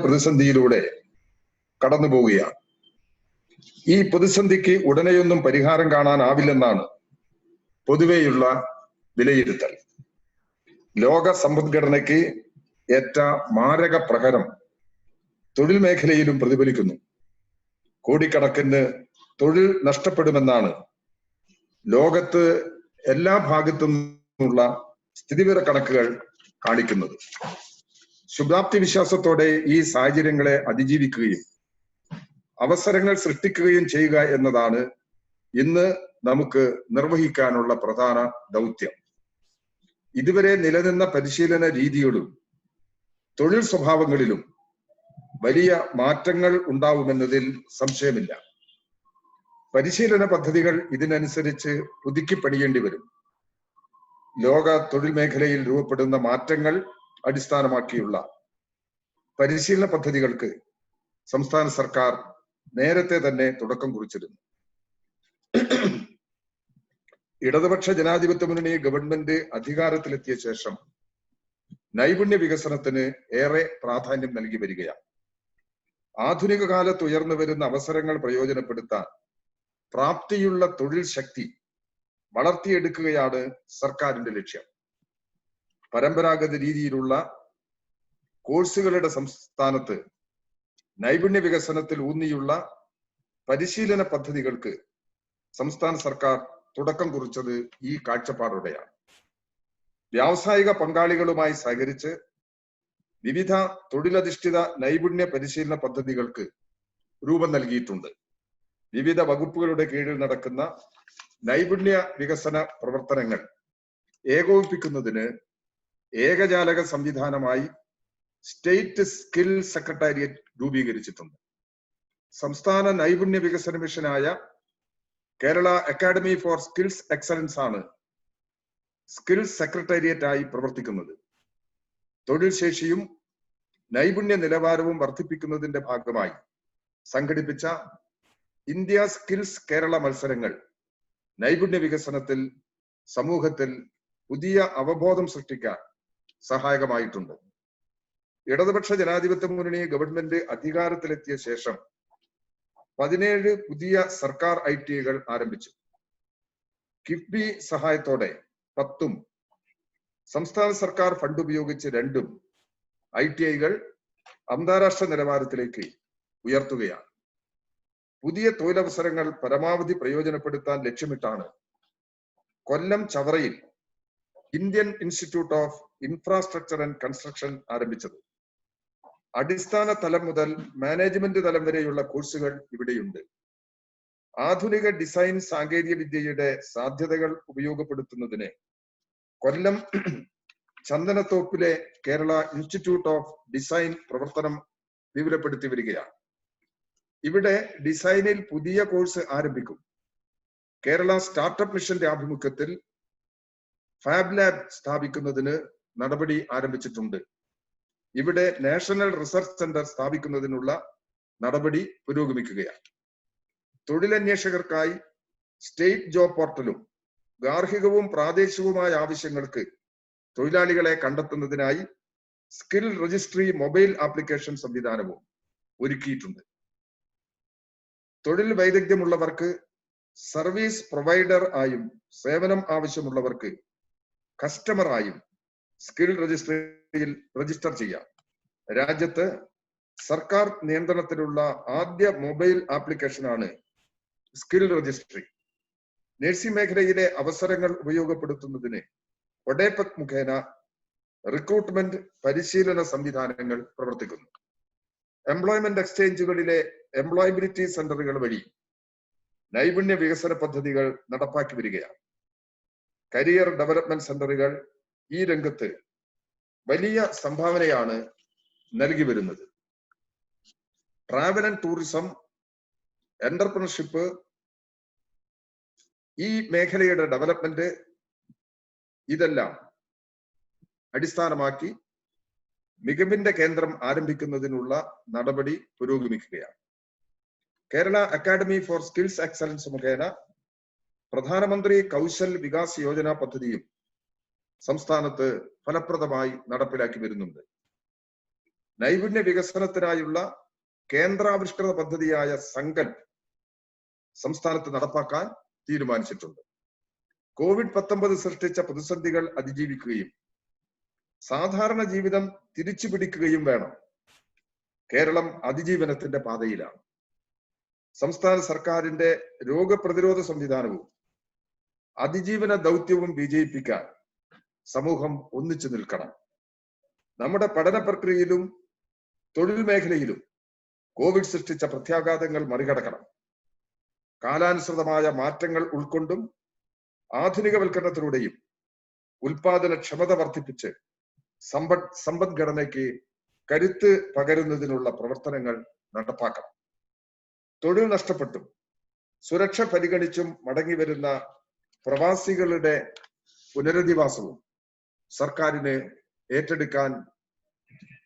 പ്രതിസന്ധിയിലൂടെ കടന്നു പോവുകയാണ്. ഈ പ്രതിസന്ധിക്ക് ഉടനെയൊന്നും പരിഹാരം കാണാനാവില്ലെന്നാണ് പൊതുവെയുള്ള വിലയിരുത്തൽ. ലോക സമ്പദ്ഘടനയ്ക്ക് ഏറ്റ മാരക പ്രഹരം തൊഴിൽ മേഖലയിലും പ്രതിഫലിക്കുന്നു. കോടിക്കണക്കിന് തൊഴിൽ നഷ്ടപ്പെടുമെന്നാണ് ലോകത്ത് എല്ലാ ഭാഗത്തു നിന്നുള്ള സ്ഥിതിവിവര കണക്കുകൾ കാണിക്കുന്നത്. ശുഭാപ്തി വിശ്വാസത്തോടെ ഈ സാഹചര്യങ്ങളെ അതിജീവിക്കുകയും അവസരങ്ങൾ സൃഷ്ടിക്കുകയും ചെയ്യുക എന്നതാണ് ഇന്ന് നമുക്ക് നിർവഹിക്കാനുള്ള പ്രധാന ദൗത്യം. ഇതുവരെ നിലനിന്ന പരിശീലന രീതികളും തൊഴിൽ സ്വഭാവങ്ങളിലും വലിയ മാറ്റങ്ങൾ ഉണ്ടാവുമെന്നതിൽ സംശയമില്ല. പരിശീലന പദ്ധതികൾ ഇതിനനുസരിച്ച് പുതുക്കി പണിയേണ്ടി വരും. ലോക തൊഴിൽ മേഖലയിൽ രൂപപ്പെടുന്ന മാറ്റങ്ങൾ അടിസ്ഥാനമാക്കിയുള്ള പരിശീലന പദ്ധതികൾക്ക് സംസ്ഥാന സർക്കാർ നേരത്തെ തന്നെ തുടക്കം കുറിച്ചിരുന്നു. ഇടതുപക്ഷ ജനാധിപത്യ മുന്നണി ഗവൺമെന്റ് അധികാരത്തിലെത്തിയ ശേഷം നൈപുണ്യ വികസനത്തിന് ഏറെ പ്രാധാന്യം നൽകി വരികയാണ്. ആധുനിക കാലത്ത് ഉയർന്നു വരുന്ന അവസരങ്ങൾ പ്രയോജനപ്പെടുത്താൻ പ്രാപ്തിയുള്ള തൊഴിൽ ശക്തി വളർത്തിയെടുക്കുകയാണ് സർക്കാരിന്റെ ലക്ഷ്യം. പരമ്പരാഗത രീതിയിലുള്ള കോഴ്സുകളുടെ സംസ്ഥാനത്ത് നൈപുണ്യ വികസനത്തിൽ ഊന്നിയുള്ള പരിശീലന പദ്ധതികൾക്ക് സംസ്ഥാന സർക്കാർ തുടക്കം കുറിച്ചത് ഈ കാഴ്ചപ്പാടോടെയാണ്. വ്യാവസായിക പങ്കാളികളുമായി സഹകരിച്ച് വിവിധ തൊഴിലധിഷ്ഠിത നൈപുണ്യ പരിശീലന പദ്ധതികൾക്ക് രൂപം നൽകിയിട്ടുണ്ട്. വിവിധ വകുപ്പുകളുടെ കീഴിൽ നടക്കുന്ന നൈപുണ്യ വികസന പ്രവർത്തനങ്ങൾ ഏകോപിപ്പിക്കുന്നതിന് ഏകജാലക സംവിധാനമായി സ്റ്റേറ്റ് സ്കിൽ സെക്രട്ടേറിയറ്റ് രൂപീകരിച്ചിട്ടുണ്ട്. സംസ്ഥാന നൈപുണ്യ വികസന മിഷനായ Kerala academy for skills excellence ആണ് സ്കിൽസ് സെക്രട്ടേറിയറ്റ് ആയി പ്രവർത്തിക്കുന്നത്. തൊഴിൽ ശേഷിയും നൈപുണ്യ നിലവാരവും വർദ്ധിപ്പിക്കുന്നതിന്റെ ഭാഗമായി സംഘടിപ്പിച്ച ഇന്ത്യ സ്കിൽസ് കേരള മത്സരങ്ങൾ നൈപുണ്യ വികസനത്തിൽ സമൂഹത്തിൽ പുതിയ അവബോധം സൃഷ്ടിക്കാൻ സഹായകമായിട്ടുണ്ട്. ഇടതുപക്ഷ ജനാധിപത്യ മുന്നണി ഗവൺമെന്റ് അധികാരത്തിലെത്തിയ ശേഷം 17 പുതിയ സർക്കാർ ITIകൾ ആരംഭിച്ചു. കിഫ്ബി സഹായത്തോടെ 10ഉം സംസ്ഥാന സർക്കാർ ഫണ്ട് ഉപയോഗിച്ച് 2ഉം ITIകൾ അന്താരാഷ്ട്ര നിലവാരത്തിലേക്ക് ഉയർത്തുകയാണ്. പുതിയ തൊഴിലവസരങ്ങൾ പരമാവധി പ്രയോജനപ്പെടുത്താൻ ലക്ഷ്യമിട്ടാണ് കൊല്ലം ചവറയിൽ Indian institute of infrastructure and construction ആരംഭിച്ചത്. അടിസ്ഥാന തലം മുതൽ മാനേജ്മെന്റ് തലം വരെയുള്ള കോഴ്സുകൾ ഇവിടെയുണ്ട്. ആധുനിക ഡിസൈൻ സാങ്കേതിക വിദ്യയുടെ സാധ്യതകൾ ഉപയോഗപ്പെടുത്തുന്നതിന് കൊല്ലം ചന്ദനത്തോപ്പിലെ കേരള ഇൻസ്റ്റിറ്റ്യൂട്ട് ഓഫ് ഡിസൈൻ പ്രവർത്തനം വിപുലപ്പെടുത്തി വരികയാണ്. ഇവിടെ ഡിസൈനിൽ പുതിയ കോഴ്സ് ആരംഭിക്കും. കേരള സ്റ്റാർട്ടപ്പ് മിഷന്റെ ആഭിമുഖ്യത്തിൽ ഫാബ് ലാബ് സ്ഥാപിക്കുന്നതിന് നടപടി ആരംഭിച്ചിട്ടുണ്ട്. ഇവിടെ നാഷണൽ റിസർച്ച് സെന്റർ സ്ഥാപിക്കുന്നതിനുള്ള നടപടി പുരോഗമിക്കുകയാണ്. തൊഴിലന്വേഷകർക്കായി സ്റ്റേറ്റ് ജോബ് പോർട്ടലും ഗാർഹികവും പ്രാദേശികവുമായ ആവശ്യങ്ങൾക്ക് തൊഴിലാളികളെ കണ്ടെത്തുന്നതിനായി സ്കിൽ രജിസ്ട്രി മൊബൈൽ ആപ്ലിക്കേഷൻ സംവിധാനവും ഒരുക്കിയിട്ടുണ്ട്. തൊഴിൽ വൈദഗ്ധ്യമുള്ളവർക്ക് സർവീസ് പ്രൊവൈഡർ ആയും സേവനം ആവശ്യമുള്ളവർക്ക് കസ്റ്റമറായും സ്കിൽ രജിസ്ട്രിയിൽ രജിസ്റ്റർ ചെയ്യാം. രാജ്യത്ത് സർക്കാർ നിയന്ത്രണത്തിലുള്ള ആദ്യ മൊബൈൽ ആപ്ലിക്കേഷനാണ് സ്കിൽ രജിസ്ട്രി. നഴ്സിംഗ് മേഖലയിലെ അവസരങ്ങൾ ഉപയോഗപ്പെടുത്തുന്നതിന് ഒഡേപെക് മുഖേന റിക്രൂട്ട്മെന്റ് പരിശീലന സംവിധാനങ്ങൾ പ്രവർത്തിക്കുന്നു. എംപ്ലോയ്മെന്റ് എക്സ്ചേഞ്ചുകളിലെ എംപ്ലോയബിലിറ്റി സെന്ററുകൾ വഴി നൈപുണ്യ വികസന പദ്ധതികൾ നടപ്പാക്കി വരികയാണ്. കരിയർ ഡെവലപ്മെന്റ് സെന്ററുകൾ ഈ രംഗത്ത് വലിയ സംഭാവനയാണ് നൽകി വരുന്നത്. ട്രാവൽ ആൻഡ് ടൂറിസം, എന്റർപ്രണർഷിപ്പ്, ഈ മേഖലയുടെ ഡെവലപ്മെന്റ് ഇതെല്ലാം അടിസ്ഥാനമാക്കി മികവിന്റെ കേന്ദ്രം ആരംഭിക്കുന്നതിനുള്ള നടപടി പുരോഗമിക്കുകയാണ്. Kerala academy for skills excellence മുഖേന പ്രധാനമന്ത്രി കൗശൽ വികാസ് യോജന പദ്ധതിയും സംസ്ഥാനത്ത് ഫലപ്രദമായി നടപ്പിലാക്കി വരുന്നുണ്ട്. നൈപുണ്യ വികസനത്തിനായുള്ള കേന്ദ്രാവിഷ്കൃത പദ്ധതിയായ സങ്കൽപ് സംസ്ഥാനത്ത് നടപ്പാക്കാൻ തീരുമാനിച്ചിട്ടുണ്ട്. കോവിഡ്-19 സൃഷ്ടിച്ച പ്രതിസന്ധികൾ അതിജീവിക്കുകയും സാധാരണ ജീവിതം തിരിച്ചു പിടിക്കുകയും വേണം. കേരളം അതിജീവനത്തിന്റെ പാതയിലാണ്. സംസ്ഥാന സർക്കാരിന്റെ രോഗപ്രതിരോധ സംവിധാനവും അതിജീവന ദൗത്യവും വിജയിപ്പിക്കാൻ സമൂഹം ഒന്നിച്ചു നിൽക്കണം. നമ്മുടെ പഠന പ്രക്രിയയിലും തൊഴിൽ മേഖലയിലും കോവിഡ് സൃഷ്ടിച്ച പ്രത്യാഘാതങ്ങൾ മറികടക്കണം. കാലാനുസൃതമായ മാറ്റങ്ങൾ ഉൾക്കൊണ്ടും ആധുനികവൽക്കരണത്തിലൂടെയും ഉൽപാദനക്ഷമത വർദ്ധിപ്പിച്ച് സമ്പദ്ഘടനയ്ക്ക് കരുത്ത് പകരുന്നതിനുള്ള പ്രവർത്തനങ്ങൾ നടപ്പാക്കണം. തൊഴിൽ നഷ്ടപ്പെട്ടും സുരക്ഷ പരിഗണിച്ചും മടങ്ങിവരുന്ന പ്രവാസികളുടെ പുനരധിവാസവും സർക്കാരിന്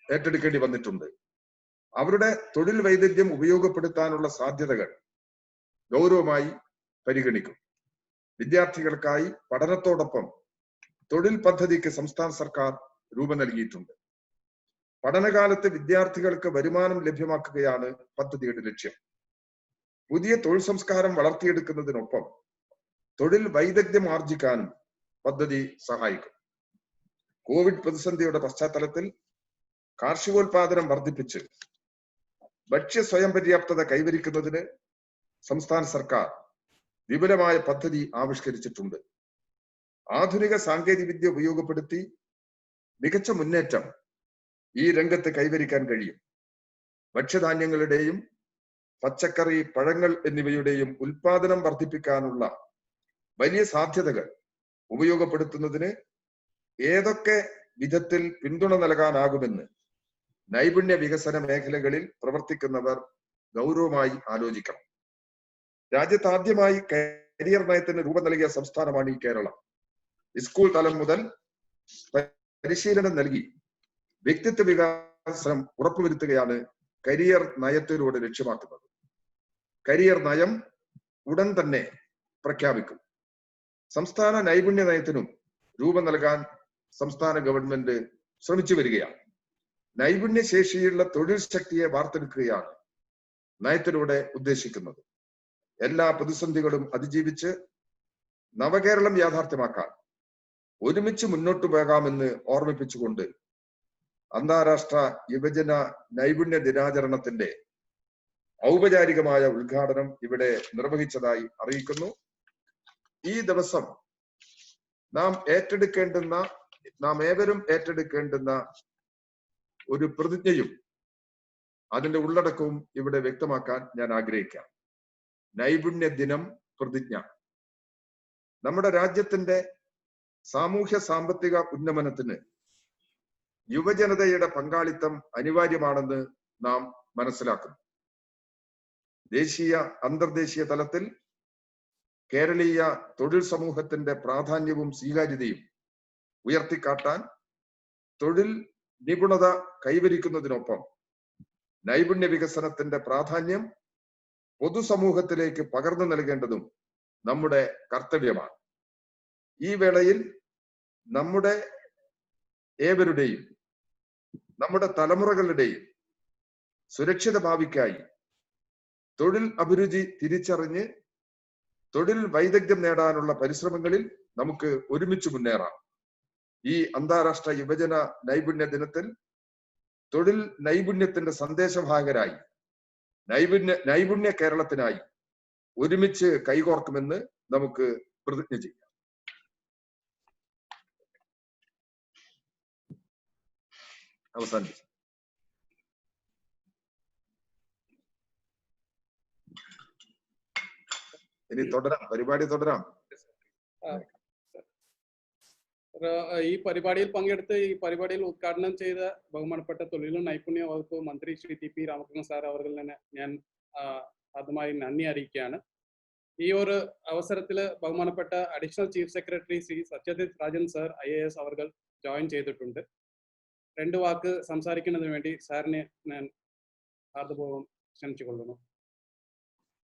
ഏറ്റെടുക്കേണ്ടി വന്നിട്ടുണ്ട്. അവരുടെ തൊഴിൽ വൈദഗ്ധ്യം ഉപയോഗപ്പെടുത്താനുള്ള സാധ്യതകൾ ഗൗരവമായി പരിഗണിക്കും. വിദ്യാർത്ഥികൾക്കായി പഠനത്തോടൊപ്പം തൊഴിൽ പദ്ധതിക്ക് സംസ്ഥാന സർക്കാർ രൂപം നൽകിയിട്ടുണ്ട്. പഠനകാലത്ത് വിദ്യാർത്ഥികൾക്ക് വരുമാനം ലഭ്യമാക്കുകയാണ് പദ്ധതിയുടെ ലക്ഷ്യം. പുതിയ തൊഴിൽ സംസ്കാരം വളർത്തിയെടുക്കുന്നതിനൊപ്പം തൊഴിൽ വൈദഗ്ധ്യം ആർജിക്കാനും പദ്ധതി സഹായിക്കും. കോവിഡ് പ്രതിസന്ധിയുടെ പശ്ചാത്തലത്തിൽ കാർഷികോൽപാദനം വർദ്ധിപ്പിച്ച് ഭക്ഷ്യ സ്വയം പര്യാപ്തത കൈവരിക്കുന്നതിന് സംസ്ഥാന സർക്കാർ വിപുലമായ പദ്ധതി ആവിഷ്കരിച്ചിട്ടുണ്ട്. ആധുനിക സാങ്കേതികവിദ്യ ഉപയോഗപ്പെടുത്തി മികച്ച മുന്നേറ്റം ഈ രംഗത്ത് കൈവരിക്കാൻ കഴിയും. ഭക്ഷ്യധാന്യങ്ങളുടെയും പച്ചക്കറി, പഴങ്ങൾ എന്നിവയുടെയും ഉൽപാദനം വർദ്ധിപ്പിക്കാനുള്ള വലിയ സാധ്യതകൾ ഉപയോഗപ്പെടുത്തുന്നതിന് ഏതൊക്കെ വിധത്തിൽ പിന്തുണ നൽകാനാകുമെന്ന് നൈപുണ്യ വികസന മേഖലകളിൽ പ്രവർത്തിക്കുന്നവർ ഗൗരവമായി ആലോചിക്കണം. രാജ്യത്ത് ആദ്യമായി കരിയർ നയത്തിന് രൂപം നൽകിയ സംസ്ഥാനമാണ് ഈ കേരളം. സ്കൂൾ തലം മുതൽ പരിശീലനം നൽകി വ്യക്തിത്വ വികാസം ഉറപ്പുവരുത്തുകയാണ് കരിയർ നയത്തിലൂടെ ലക്ഷ്യമാക്കുന്നത്. കരിയർ നയം ഉടൻ തന്നെ പ്രഖ്യാപിക്കും. സംസ്ഥാന നൈപുണ്യ നയത്തിനും രൂപം നൽകാൻ സംസ്ഥാന ഗവൺമെന്റ് ശ്രമിച്ചു വരികയാണ്. നൈപുണ്യ ശേഷിയുള്ള തൊഴിൽ ശക്തിയെ വാർത്തെടുക്കുകയാണ് നയത്തിലൂടെ ഉദ്ദേശിക്കുന്നത്. എല്ലാ പ്രതിസന്ധികളും അതിജീവിച്ച് നവകേരളം യാഥാർത്ഥ്യമാക്കാൻ ഒരുമിച്ച് മുന്നോട്ടു പോകാമെന്ന് ഓർമ്മിപ്പിച്ചുകൊണ്ട് അന്താരാഷ്ട്ര യുവജന നൈപുണ്യ ദിനാചരണത്തിന്റെ ഔപചാരികമായ ഉദ്ഘാടനം ഇവിടെ നിർവഹിച്ചതായി അറിയിക്കുന്നു. ഈ ദിവസം നാം ഏവരും ഏറ്റെടുക്കേണ്ടുന്ന ഒരു പ്രതിജ്ഞയും അതിന്റെ ഉള്ളടക്കവും ഇവിടെ വ്യക്തമാക്കാൻ ഞാൻ ആഗ്രഹിക്കാം. നൈപുണ്യ ദിനം പ്രതിജ്ഞ. നമ്മുടെ രാജ്യത്തിന്റെ സാമൂഹ്യ സാമ്പത്തിക ഉന്നമനത്തിന് യുവജനതയുടെ പങ്കാളിത്തം അനിവാര്യമാണെന്ന് നാം മനസ്സിലാക്കുന്നു. ദേശീയ അന്തർദേശീയ തലത്തിൽ കേരളീയ തൊഴിൽ സമൂഹത്തിന്റെ പ്രാധാന്യവും സ്വീകാര്യതയും ഉയർത്തിക്കാട്ടാൻ തൊഴിൽ നിപുണത കൈവരിക്കുന്നതിനൊപ്പം നൈപുണ്യ വികസനത്തിന്റെ പ്രാധാന്യം പൊതുസമൂഹത്തിലേക്ക് പകർന്നു നൽകേണ്ടതും നമ്മുടെ കർത്തവ്യമാണ്. ഈ വേളയിൽ നമ്മുടെ ഏവരുടെയും നമ്മുടെ തലമുറകളുടെയും സുരക്ഷിത ഭാവിക്കായി തൊഴിൽ അഭിരുചി തിരിച്ചറിഞ്ഞ് തൊഴിൽ വൈദഗ്ധ്യം നേടാനുള്ള പരിശ്രമങ്ങളിൽ നമുക്ക് ഒരുമിച്ച് മുന്നേറാം. ഈ അന്താരാഷ്ട്ര യുവജന നൈപുണ്യ ദിനത്തിൽ തൊഴിൽ നൈപുണ്യത്തിന്റെ സന്ദേശവാഹകരായി നൈപുണ്യ കേരളത്തിനായി ഒരുമിച്ച് കൈകോർക്കുമെന്ന് നമുക്ക് പ്രതിജ്ഞ ചെയ്യാം. അവസാനിപ്പിച്ചു. ഇനി തുടരാം, പരിപാടി തുടരാം. ഈ പരിപാടിയിൽ പങ്കെടുത്ത് ഈ പരിപാടിയിൽ ഉദ്ഘാടനം ചെയ്ത ബഹുമാനപ്പെട്ട തൊഴിലും നൈപുണ്യ വകുപ്പ് മന്ത്രി Shri T P Ramakrishnan sir അവരിൽ തന്നെ ഞാൻ ആദ്യമായി നന്ദി അറിയിക്കുകയാണ്. ഈ ഒരു അവസരത്തിൽ ബഹുമാനപ്പെട്ട additional chief secretary Shri Satyajit Rajan sir IAS അവർ ജോയിൻ ചെയ്തിട്ടുണ്ട്. 2 വാക്ക് സംസാരിക്കുന്നതിന് വേണ്ടി സാറിനെ ഞാൻ ഹാർദപൂർവ്വം ക്ഷണിച്ചുകൊള്ളുന്നു.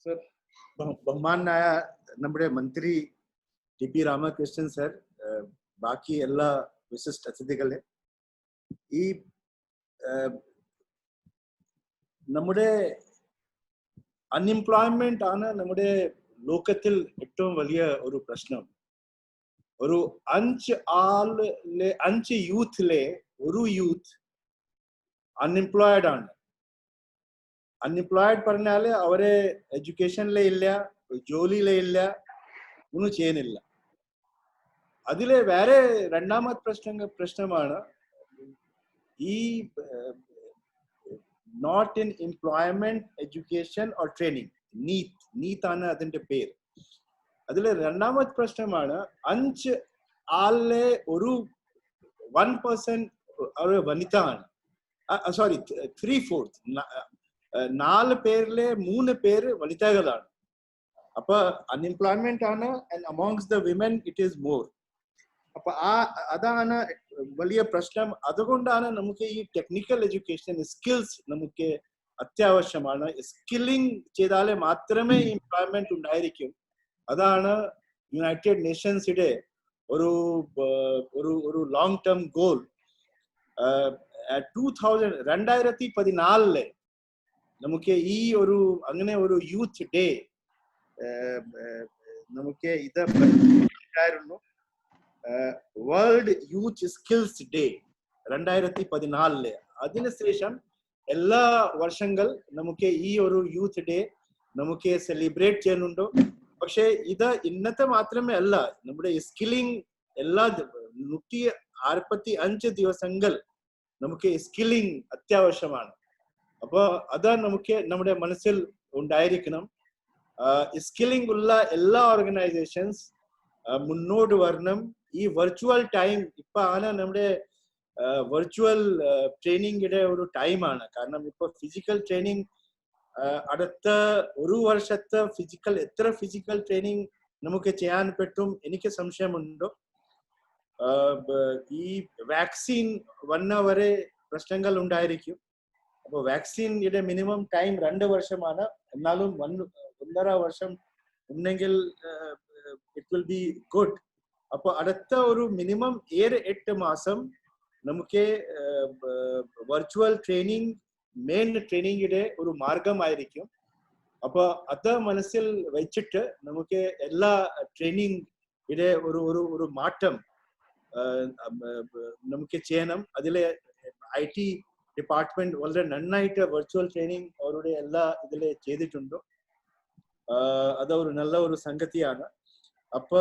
സർ. ബഹുമാനായ നമ്മുടെ മന്ത്രി ടി.പി. രാമകൃഷ്ണൻ സർ, ബാക്കി എല്ലാ വിശിഷ്ട അതിഥികളെ, ഈ നമ്മുടെ അൺഎംപ്ലോയ്മെന്റ് ആണ് നമ്മുടെ ലോകത്തിൽ ഏറ്റവും വലിയ ഒരു പ്രശ്നം. ഒരു 5 യൂത്തിലെ ഒരു യൂത്ത് അൺഎംപ്ലോയിഡ് ആണ്. അൺഎംപ്ലോയിഡ് പറഞ്ഞാല് അവരെ എഡ്യൂക്കേഷനിലെ ഇല്ല, ജോലിയിലെ ഇല്ല, ഒന്നും ചെയ്യുന്നില്ല. അതിലെ വേറെ രണ്ടാമത്തെ പ്രശ്നമാണ് ഈ not in employment, education or training, NEET ആണ് അതിന്റെ പേര്. അതിലെ രണ്ടാമത്തെ പ്രശ്നമാണ് 5 ആളിലെ ഒരു 1% ഒരു വനിത ആണ്. സോറി, 3/4, 4 പേരിലെ 3 പേര് വനിതകളാണ്. അപ്പൊ അൺഎംപ്ലോയ്മെന്റ് ആണ്, and amongst the women it is more. അപ്പൊ അതാണ് വലിയ പ്രശ്നം. അതുകൊണ്ടാണ് നമുക്ക് ഈ ടെക്നിക്കൽ എഡ്യൂക്കേഷൻ സ്കിൽസ് നമുക്ക് അത്യാവശ്യമാണ്. സ്കില്ലിംഗ് ചെയ്താലേ മാത്രമേ എംപ്ലോയ്മെന്റ് ഉണ്ടായിരിക്കും. അതാണ് യുണൈറ്റഡ് നേഷൻസിന്റെ ഒരു ലോങ് ടേം ഗോൾ. 2014 നമുക്ക് ഈ അങ്ങനെ ഒരു യൂത്ത് ഡേ നമുക്ക് ഇത് ഉണ്ടായിരുന്നു. World youth skills day 2014. അതിനുശേഷം എല്ലാ വർഷങ്ങൾ നമുക്ക് ഈ ഒരു യൂത്ത് ഡേ നമുക്ക് സെലിബ്രേറ്റ് ചെയ്യുന്നുണ്ട്. പക്ഷെ ഇത് ഇന്നത്തെ മാത്രമേ അല്ല, നമ്മുടെ സ്കില്ലിംഗ് എല്ലാ 165 ദിവസങ്ങൾ നമുക്ക് സ്കില്ലിംഗ് അത്യാവശ്യമാണ്. അപ്പൊ അത് നമുക്ക് നമ്മുടെ മനസ്സിൽ ഉണ്ടായിരിക്കണം. സ്കില്ലിംഗ് ഉള്ള എല്ലാ ഓർഗനൈസേഷൻസ് മുന്നോട്ട് വരണം. ഈ വെർച്വൽ ടൈം ഇപ്പൊ ആണ് നമ്മുടെ വെർച്വൽ ട്രെയിനിങ്ങിന്റെ ഒരു ടൈമാണ്. കാരണം ഇപ്പൊ ഫിസിക്കൽ ട്രെയിനിങ് അടുത്ത ഒരു വർഷത്തെ എത്ര ഫിസിക്കൽ ട്രെയിനിങ് നമുക്ക് ചെയ്യാൻ പറ്റും എനിക്ക് സംശയമുണ്ടോ. ഈ വാക്സിൻ വന്ന വരെ പ്രശ്നങ്ങൾ ഉണ്ടായിരിക്കും. അപ്പൊ വാക്സിൻ്റെ മിനിമം ടൈം 2 വർഷമാണ്. എന്നാലും 1.5 വർഷം ഉണ്ടെങ്കിൽ ഇറ്റ് വിൽ ബി ഗുഡ്. അപ്പൊ അടുത്ത ഒരു മിനിമം 7-8 മാസം നമുക്ക് വെർച്വൽ ട്രെയിനിങ് മെയിൻ ട്രെയിനിങ്ങിന്റെ ഒരു മാർഗമായിരിക്കും. അപ്പൊ അത് മനസ്സിൽ വെച്ചിട്ട് നമുക്ക് എല്ലാ ട്രെയിനിങ്ങിന്റെ ഒരു മാറ്റം നമുക്ക് ചെയ്യണം. അതിലെ IT ഡിപ്പാർട്ട്മെന്റ് വളരെ നന്നായിട്ട് വെർച്വൽ ട്രെയിനിങ് അവരുടെ എല്ലാ ഇതിലെ ചെയ്തിട്ടുണ്ട്. അതൊരു നല്ല ഒരു സംഗതിയാണ്. അപ്പൊ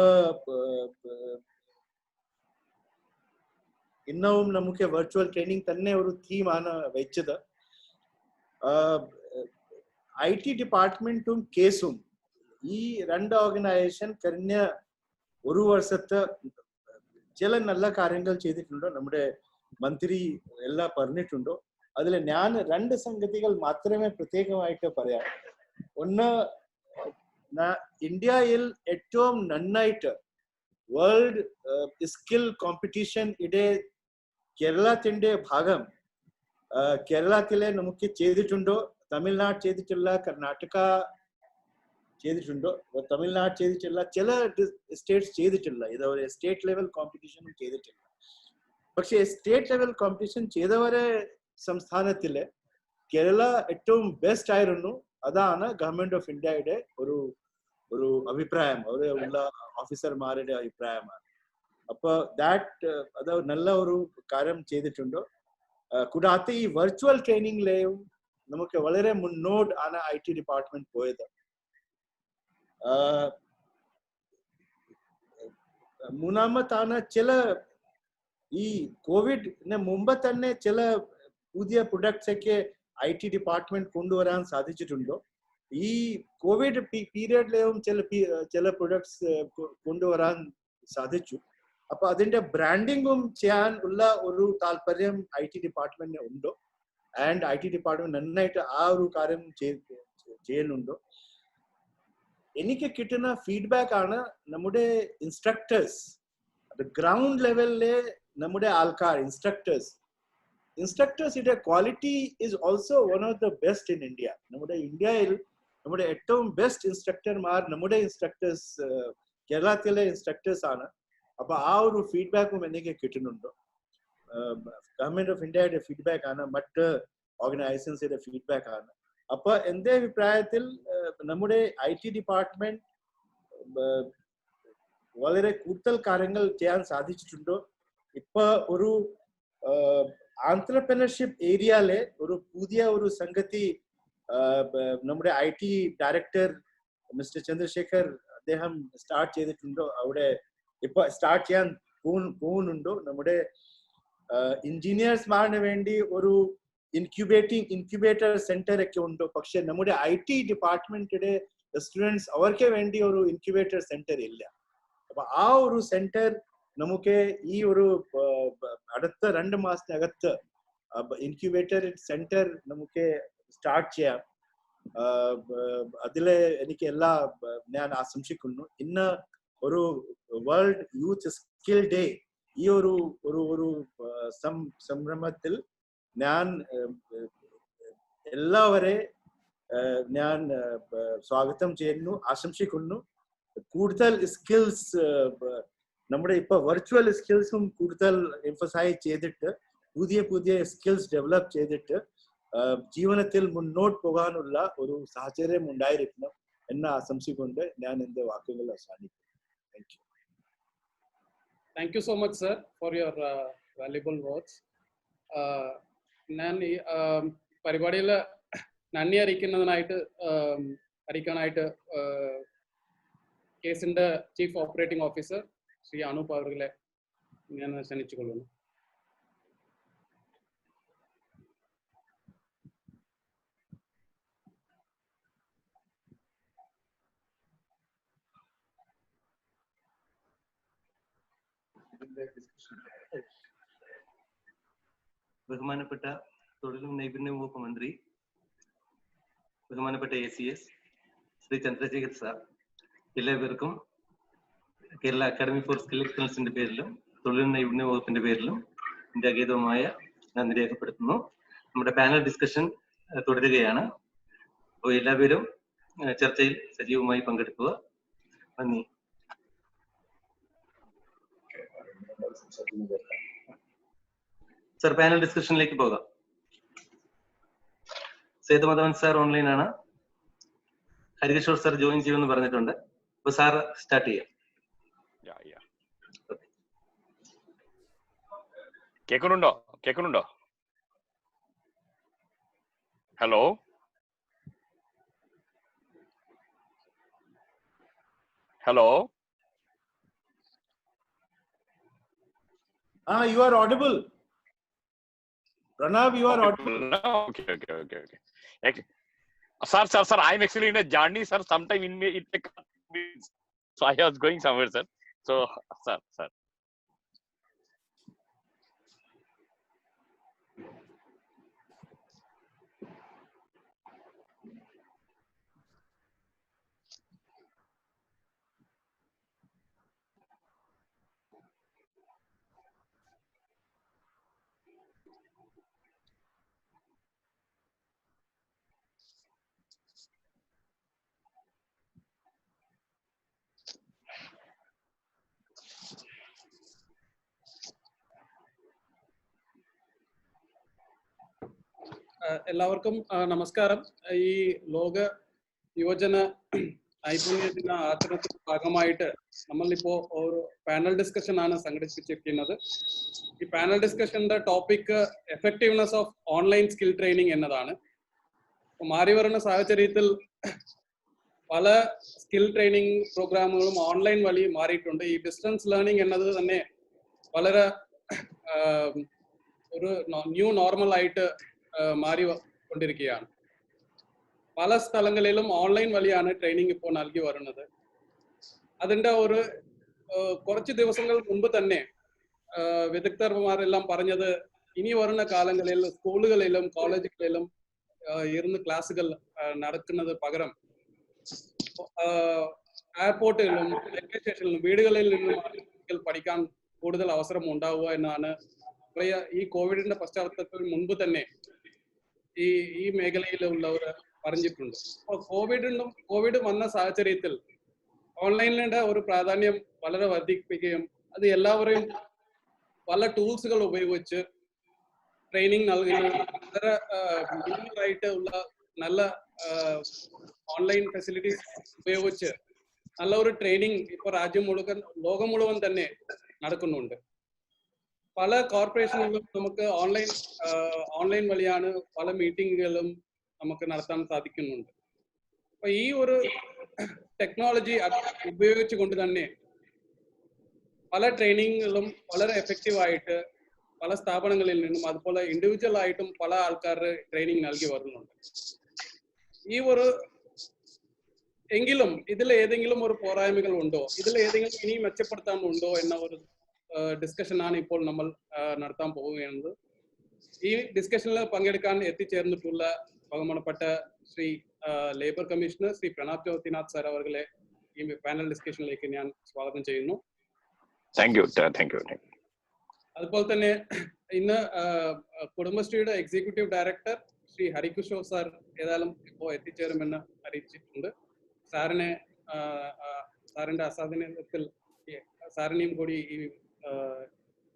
ഇന്നവും നമുക്ക് വെർച്വൽ ട്രെയിനിങ് തന്നെ ഒരു തീമാണ് വെച്ചത്. IT ഡിപ്പാർട്ട്മെന്റും കേസും ഈ 2 ഓർഗനൈസേഷൻ കഴിഞ്ഞ ഒരു വർഷത്തെ ചില നല്ല കാര്യങ്ങൾ ചെയ്തിട്ടുണ്ടോ. നമ്മുടെ മന്ത്രി എല്ലാം പറഞ്ഞിട്ടുണ്ടോ. അതിൽ ഞാൻ 2 സംഗതികൾ മാത്രമേ പ്രത്യേകമായിട്ട് പറയാം. ഒന്ന്, ഇന്ത്യയിൽ ഏറ്റവും നന്നായിട്ട് വേൾഡ് സ്കിൽ കോമ്പറ്റീഷൻ ഇടെ കേരളത്തിന്റെ ഭാഗം കേരളത്തിലെ നമുക്ക് ചെയ്തിട്ടുണ്ടോ. തമിഴ്നാട് ചെയ്തിട്ടില്ല, കർണാടക ചെയ്തിട്ടുണ്ടോ. തമിഴ്നാട് ചെയ്തിട്ടില്ല, ചില സ്റ്റേറ്റ്സ് ചെയ്തിട്ടില്ല. ഇതവരെ സ്റ്റേറ്റ് ലെവൽ കോമ്പറ്റീഷനും ചെയ്തിട്ടില്ല. പക്ഷെ സ്റ്റേറ്റ് ലെവൽ കോമ്പറ്റീഷൻ ചെയ്തവരെ സംസ്ഥാനത്തില് കേരള ഏറ്റവും ബെസ്റ്റ് ആയിരുന്നു. അതാണ് ഗവൺമെന്റ് ഓഫ് ഇന്ത്യയുടെ ഒരു അഭിപ്രായം, ഉള്ള ഓഫീസർമാരുടെ അഭിപ്രായമാണ്. അപ്പൊ അത് നല്ല ഒരു കാര്യം ചെയ്തിട്ടുണ്ടോ. കൂടാതെ ഈ വെർച്വൽ ട്രെയിനിങ്ങിലെയും നമുക്ക് വളരെ മുന്നോട്ട് ആണ് IT ഡിപ്പാർട്ട്മെന്റ് പോയത്. മൂന്നാമതാണ് ചില ഈ കോവിഡിന് മുമ്പ് തന്നെ ചില പുതിയ പ്രൊഡക്ട്സ് ഒക്കെ IT ഡിപ്പാർട്ട്മെന്റ് കൊണ്ടുവരാൻ സാധിച്ചിട്ടുണ്ടോ. ഈ കോവിഡ് പീരിയഡിലും ചില പ്രൊഡക്ട്സ് കൊണ്ടുവരാൻ സാധിച്ചു. അപ്പൊ അതിന്റെ ബ്രാൻഡിങ്ങും ചെയ്യാൻ ഉള്ള ഒരു താല്പര്യം IT ഡിപ്പാർട്ട്മെന്റിന് ഉണ്ടോ. ആൻഡ് IT ഡിപ്പാർട്ട്മെന്റ് നന്നായിട്ട് ആ ഒരു കാര്യം ചെയ്യുന്നുണ്ടോ. എനിക്ക് കിട്ടുന്ന ഫീഡ്ബാക്ക് ആണ് നമ്മുടെ ഇൻസ്ട്രക്ടേഴ്സ്, ഗ്രൗണ്ട് ലെവലിലെ നമ്മുടെ ആൾക്കാർ ഇൻസ്ട്രക്ടേഴ്സിന്റെ quality is also one of the best in India. നമ്മുടെ ഇന്ത്യയിൽ നമ്മുടെ ഏറ്റവും ബെസ്റ്റ് ഇൻസ്ട്രക്ടർമാർ നമ്മുടെ ഇൻസ്ട്രക്ടേഴ്സ്, കേരളത്തിലെ ഇൻസ്ട്രക്ടേഴ്സ് ആണ്. അപ്പൊ ആ ഒരു ഫീഡ്ബാക്കും എനിക്ക് കിട്ടുന്നുണ്ട്. ഗവൺമെന്റ് ഓഫ് ഇന്ത്യയുടെ ഫീഡ്ബാക്ക് ആണ്. മറ്റ് ഓർഗനൈസേഷൻസിന്റെ ഫീഡ്ബാക്ക് ആണ്. അപ്പൊ എന്റെ അഭിപ്രായത്തിൽ നമ്മുടെ IT ഡിപ്പാർട്ട്മെന്റ് വളരെ കൂടുതൽ കാര്യങ്ങൾ ചെയ്യാൻ സാധിച്ചിട്ടുണ്ടോ. ഇപ്പൊ ഒരു ആന്ത്രപ്രനർഷിപ്പ് ഏരിയയിലെ ഒരു പുതിയ ഒരു സംഗതി നമ്മുടെ IT ഡയറക്ടർ മിസ്റ്റർ ചന്ദ്രശേഖർ അദ്ദേഹം സ്റ്റാർട്ട് ചെയ്തിട്ടുണ്ടോ. അവിടെ ഇപ്പൊ സ്റ്റാർട്ട് ചെയ്യാൻ പോകുന്നുണ്ടോ. നമ്മുടെ എഞ്ചിനീയേഴ്സ്മാരിന് വേണ്ടി ഒരു ഇൻക്യുബേറ്റർ സെന്റർ ഒക്കെ ഉണ്ടോ. പക്ഷെ നമ്മുടെ IT ഡിപ്പാർട്ട്മെന്റിന്റെ സ്റ്റുഡൻസ് അവർക്ക് വേണ്ടി ഒരു ഇൻക്യുബേറ്റർ സെന്റർ ഇല്ല. അപ്പൊ ആ ഒരു സെന്റർ നമുക്ക് ഈ ഒരു അടുത്ത 2 മാസത്തിനകത്ത് ഇൻക്യുബേറ്റർ സെന്റർ നമുക്ക് സ്റ്റാർട്ട് ചെയ്യാം. അതിലെ എനിക്ക് ഞാൻ ആശംസിക്കുന്നു. ഇന്ന് ഒരു വേൾഡ് യൂത്ത് സ്കിൽ ഡേ ഈ ഒരു സംരംഭത്തിൽ ഞാൻ എല്ലാവരെ ഞാൻ സ്വാഗതം ചെയ്യുന്നു, ആശംസിക്കുന്നു. കൂടുതൽ സ്കിൽസ് നമ്മുടെ ഇപ്പൊ വെർച്വൽ സ്കിൽസും കൂടുതൽ എംഫസൈസ് ചെയ്തിട്ട് പുതിയ സ്കിൽസ് ഡെവലപ്പ് ചെയ്തിട്ട് ജീവിതത്തിൽ മുന്നോട്ട് പോകാനുള്ള ഒരു സാഹചര്യം ഉണ്ടായിരിക്കണം എന്ന് ആശംസിക്കൊണ്ട് ഞാൻ എന്റെ വാക്കുകൾ അവസാനിക്കുന്നു. Thank you. Thank you so much, sir, for your valuable words. ഞാൻ ഈ പരിപാടിയിൽ നന്ദി അറിയിക്കാനായിട്ട് കേസിന്റെ chief operating officer Shri Anoop അവരെ ഞാൻ ക്ഷണിച്ചുകൊള്ളുന്നു. ബഹുമാനപ്പെട്ട തൊഴിലും നൈപുണ്യ വകുപ്പ് മന്ത്രി, ബഹുമാനപ്പെട്ട ACS ശ്രീ ചന്ദ്രശേഖർ സാർ, എല്ലാവർക്കും കേരള അക്കാദമി ഫോർ സ്കിൽ എക്സലൻസിന്റെ പേരിലും തൊഴിലും നൈപുണ്യ വകുപ്പിന്റെ പേരിലും എന്റെ അഗീതമായ നന്ദി രേഖപ്പെടുത്തുന്നു. നമ്മുടെ പാനൽ ഡിസ്കഷൻ തുടരുകയാണ്. അപ്പോൾ എല്ലാവരും ചർച്ചയിൽ സജീവമായി പങ്കെടുക്കുക. നന്ദി. സർ, പാനൽ ഡിസ്കഷനിലേക്ക് പോകാം. സേതുമാധവൻ സാർ ഓൺലൈൻ ആണ്. ഹരികിഷോർ സാർ ജോയിൻ ചെയ്യുമെന്ന് പറഞ്ഞിട്ടുണ്ട്. അപ്പൊ സാർ സ്റ്റാർട്ട് ചെയ്യാം. കേൾക്കുന്നുണ്ടോ? Hello hello You are audible. Pranav, you are audible. Okay. Sir, I'm actually in a journey, sir. Sometime it may come. So I was going somewhere, sir. So, sir. എല്ലാവർക്കും നമസ്കാരം. ഈ ലോക യുവജന നൈപുണ്യ ദിന ആചരണത്തിന്റെ ഭാഗമായിട്ട് നമ്മളിപ്പോ ഒരു പാനൽ ഡിസ്കഷൻ ആണ് സംഘടിപ്പിച്ചിരിക്കുന്നത്. ഈ പാനൽ ഡിസ്കഷന്റെ topic effectiveness of online skill training എന്നതാണ്. മാറി വരുന്ന സാഹചര്യത്തിൽ പല സ്കിൽ ട്രെയിനിങ് പ്രോഗ്രാമുകളും ഓൺലൈൻ വഴി മാറിയിട്ടുണ്ട്. ഈ ഡിസ്റ്റൻസ് ലേണിംഗ് എന്നത് തന്നെ വളരെ ഒരു ന്യൂ നോർമൽ ആയിട്ട് മാറി കൊണ്ടിരിക്കുകയാണ്. പല സ്ഥലങ്ങളിലും ഓൺലൈൻ വഴിയാണ് ട്രെയിനിങ് ഇപ്പോൾ നൽകി വരുന്നത്. അതിൻ്റെ ഒരു കുറച്ച് ദിവസങ്ങൾ മുമ്പ് തന്നെ വിദഗ്ധർമാരെല്ലാം പറഞ്ഞത് ഇനി വരുന്ന കാലങ്ങളിൽ സ്കൂളുകളിലും കോളേജുകളിലും ഇരുന്ന് ക്ലാസ്സുകൾ നടക്കുന്നത് പകരം എയർപോർട്ടുകളിലും റെയിൽവേ സ്റ്റേഷനിലും വീടുകളിൽ നിന്നും പഠിക്കാൻ കൂടുതൽ അവസരം ഉണ്ടാവുക എന്നാണ് ഈ കോവിഡിന്റെ പശ്ചാത്തലത്തിൽ മുൻപ് തന്നെ ഈ മേഖലയിലുള്ളവർ പറഞ്ഞിട്ടുണ്ട്. അപ്പോൾ കോവിഡ് വന്ന സാഹചര്യത്തിൽ ഓൺലൈനിന്റെ ഒരു പ്രാധാന്യം വളരെ വർദ്ധിപ്പിക്കുകയും അത് എല്ലാവരെയും പല ടൂൾസുകൾ ഉപയോഗിച്ച് ട്രെയിനിങ് നൽകുന്ന വളരെ മിനിമലായിട്ട് ഉള്ള നല്ല ഓൺലൈൻ ഫെസിലിറ്റീസ് ഉപയോഗിച്ച് നല്ല ഒരു ട്രെയിനിങ് ഇപ്പോൾ രാജ്യം മുഴുവൻ ലോകം മുഴുവൻ തന്നെ നടക്കുന്നുണ്ട്. പല കോർപ്പറേഷനുകളും നമുക്ക് ഓൺലൈൻ വഴിയാണ് പല മീറ്റിങ്ങുകളും നമുക്ക് നടത്താൻ സാധിക്കുന്നുണ്ട്. അപ്പൊ ഈ ഒരു ടെക്നോളജി ഉപയോഗിച്ചുകൊണ്ട് തന്നെ പല ട്രെയിനിങ്ങുകളും വളരെ എഫക്റ്റീവായിട്ട് പല സ്ഥാപനങ്ങളിൽ നിന്നും അതുപോലെ ഇൻഡിവിജ്വൽ ആയിട്ടും പല ആൾക്കാർ ട്രെയിനിങ് നൽകി വരുന്നുണ്ട്. ഈ ഒരു എങ്കിലും ഇതിൽ ഏതെങ്കിലും ഒരു പോരായ്മകൾ ഉണ്ടോ, ഇതിൽ ഏതെങ്കിലും ഇനി മെച്ചപ്പെടുത്താനുണ്ടോ എന്ന ഒരു ഡിസ്കഷനാണ് ഇപ്പോൾ നമ്മൾ നടത്താൻ പോവുകയാണത്. ഈ ഡിസ്കഷനിൽ പങ്കെടുക്കാൻ എത്തിച്ചേർന്നിട്ടുള്ള ബഹുമാനപ്പെട്ട Shri labour commissioner Shri Pranab Jyothinath sir അവരെ ഈ പാനൽ ഡിസ്കഷനിലേക്ക് ഞാൻ സ്വാഗതം ചെയ്യുന്നു. Thank you. അതുപോലെ തന്നെ ഇന്ന് കുടുംബശ്രീയുടെ executive director Shri Harikishore sir ഏതായാലും ഇപ്പോൾ എത്തിച്ചേരുമെന്ന് അറിയിച്ചിട്ടുണ്ട്. സാറിന്റെ അസാധനത്തിൽ സാറിനെയും കൂടി ഈ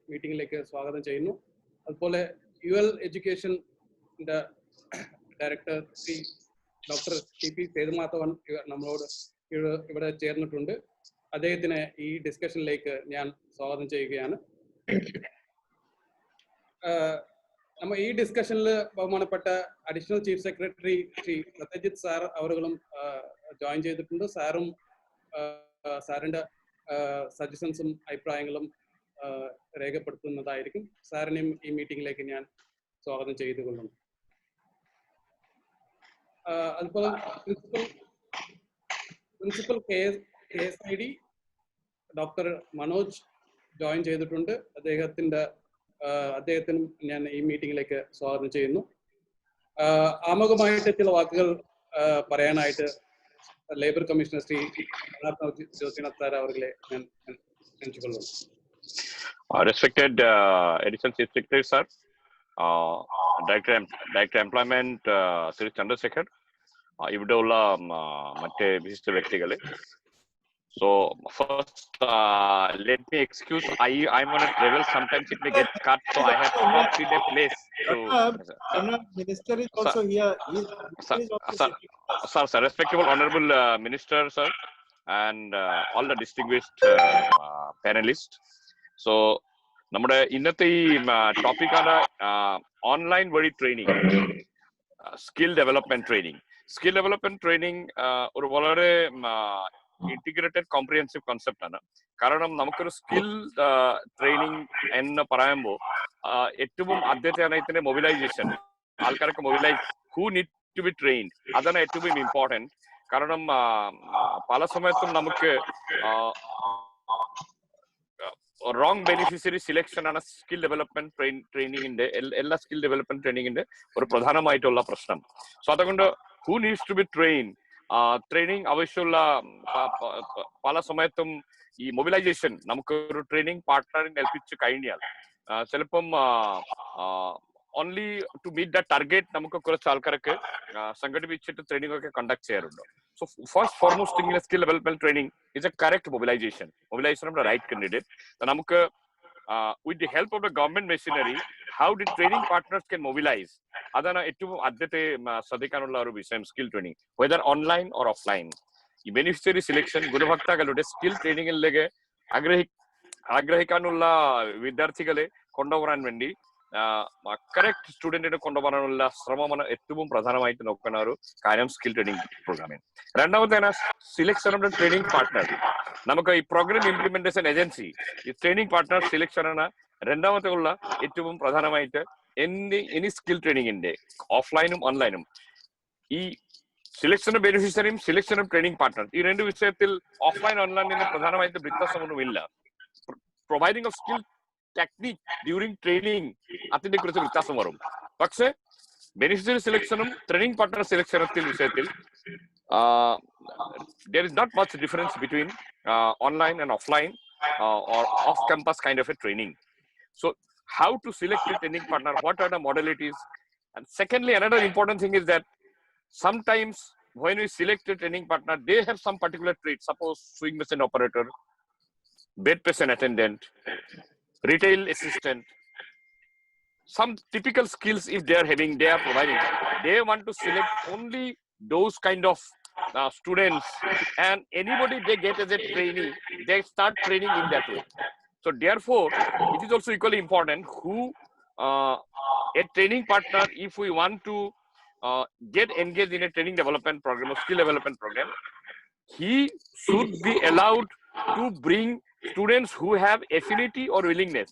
മീറ്റിംഗിലേക്ക് സ്വാഗതം ചെയ്യുന്നു. അതുപോലെ UL എഡ്യൂക്കേഷൻ്റെ director Shri doctor TP Sethumadhavan നമ്മളോട് ഇവിടെ ചേർന്നിട്ടുണ്ട്. അദ്ദേഹത്തിനെ ഈ ഡിസ്കഷനിലേക്ക് ഞാൻ സ്വാഗതം ചെയ്യുകയാണ്. നമ്മൾ ഈ ഡിസ്കഷനിൽ ബഹുമാനപ്പെട്ട additional chief secretary Shri Satyajit sir അവരും ജോയിൻ ചെയ്തിട്ടുണ്ട്. സാറിന്റെ സജഷൻസും അഭിപ്രായങ്ങളും രേഖപ്പെടുത്തുന്നതായിരിക്കും. സാറിനെയും ഈ മീറ്റിംഗിലേക്ക് ഞാൻ സ്വാഗതം ചെയ്തുകൊള്ളുന്നു. അതുപോലെ principal KSID doctor Manoj join ചെയ്തിട്ടുണ്ട്. അദ്ദേഹത്തിനും ഞാൻ ഈ മീറ്റിംഗിലേക്ക് സ്വാഗതം ചെയ്യുന്നു. ആമുഖമായിട്ട് ചില വാക്കുകൾ പറയാനായിട്ട് labour commissioner Shri Jyothinath sir അവരെ ഞാൻ ക്ഷണിച്ചുകൊള്ളുന്നു. Respected Additional Chief Secretary Sir, Director Employment Sri Chandrasekhar, ഇവിടെയുള്ള മറ്റ് വിശിഷ്ട വ്യക്തികളെ. So first, let me excuse. I'm on a travel. Sometimes it may get cut, so I have to stop in a place. Minister is also here. Sir, respectable honorable minister, sir, and all the distinguished panelists. So, നമ്മുടെ ഇന്നത്തെ ഈ ടോപ്പിക്കാണ് online വഴി training, skill development training. ഒരു വളരെ integrated comprehensive concept ആണ്. കാരണം നമുക്കൊരു സ്കിൽ ട്രെയിനിങ് എന്ന് പറയുമ്പോൾ ഏറ്റവും ആദ്യത്തെയാണ് ഇതിന്റെ മൊബിലൈസേഷൻ. ആൾക്കാർക്ക് who need to be trained, അതാണ് ഏറ്റവും ഇമ്പോർട്ടൻറ്റ്. കാരണം പല സമയത്തും നമുക്ക് റോങ് ബെനിഫിഷ്യറി സിലെക്ഷൻ ആണ് സ്കിൽ ഡെവലപ്മെന്റ് ട്രെയിനിങ്ങിന്റെ എല്ലാ സ്കിൽ ഡെവലപ്മെന്റ് ട്രെയിനിങ്ങിന്റെ ഒരു പ്രധാനമായിട്ടുള്ള പ്രശ്നം. സോ അതുകൊണ്ട് who needs to be training ആവശ്യമുള്ള പല സമയത്തും ഈ മൊബിലൈസേഷൻ നമുക്കൊരു ട്രെയിനിങ് പാർട്ട്ണറിനെ ഏൽപ്പിച്ചു കഴിഞ്ഞാൽ ചിലപ്പം only to meet the target നമുക്ക് കുറച്ച് ആൾക്കാർക്ക് സംഘടിപ്പിച്ചിട്ട് ട്രെയിനിങ് ഒക്കെ കണ്ടക്ട് ചെയ്യാറുണ്ട്. So first foremost thing in skill development training is a correct mobilization of the right candidate. നമുക്ക് with the help of the government machinery, how the training partners can mobilize, അതാണ് ഏറ്റവും ആദ്യത്തെ ശ്രദ്ധിക്കാനുള്ള ഒരു വിഷയം skill training, whether online or offline. ഈ beneficiary സിലെക്ഷൻ ഗുണഭോക്താക്കളുടെ skill ട്രെയിനിങ്ങിലേക്ക് ആഗ്രഹിക്കാനുള്ള വിദ്യാർത്ഥികളെ കൊണ്ടുവരാൻ വേണ്ടി കറക്റ്റ് സ്റ്റുഡന്റിനെ കൊണ്ടുപോകാനുള്ള ശ്രമമാണ് ഏറ്റവും പ്രധാനമായിട്ട് നോക്കുന്ന ഒരു കാര്യം സ്കിൽ ട്രെയിനിങ് പ്രോഗ്രാമിൽ. രണ്ടാമത്തേണ് സിലെക്ഷൻ ഓഫ് ദ ട്രെയിനിങ് പാർട്ട്ണർ. നമുക്ക് ഈ പ്രോഗ്രാം ഇംപ്ലിമെന്റേഷൻ ഏജൻസി ഈ ട്രെയിനിങ് പാർട്ട്ണർ സിലെക്ഷൻ ആണ് രണ്ടാമത്തെ ഉള്ള ഏറ്റവും പ്രധാനമായിട്ട് എനി സ്കിൽ ട്രെയിനിങ്ങിന്റെ ഓഫ്ലൈനും ഓൺലൈനും. ഈ സിലെക്ഷൻ ഓഫ് ബെനിഫിഷ്യറിയും സിലെക്ഷൻ ഓഫ് ട്രെയിനിങ് പാർട്ട്ണർ, ഈ രണ്ട് വിഷയത്തിൽ ഓഫ്ലൈൻ ഓൺലൈനിന് പ്രധാനമായിട്ട് വ്യത്യാസമൊന്നുമില്ല. Providing of skill technique during training അതിനെ കുറിച്ച് വ്യത്യാസം വരും. പക്ഷെ ബെനിഫിഷ്യറി സെലക്ഷനും ട്രെയിനിങ് പാർട്ട്ണർ സെലക്ഷനത്തിൽ വിഷയത്തിൽ there is not much difference between online and offline or off campus kind of a training. So how to select a training partner, what are the modalities? And secondly, another important thing is that sometimes when we select a training partner, they have some particular traits. Suppose sewing machine operator, bed patient attendant, retail assistant, some typical skills if they are having, they are providing, they want to select only those kind of students, and anybody they get as a trainee, they start training in that way. So therefore, it is also equally important who a training partner, if we want to get engaged in a training development program or skill development program, he should be allowed to bring students who have affinity or willingness.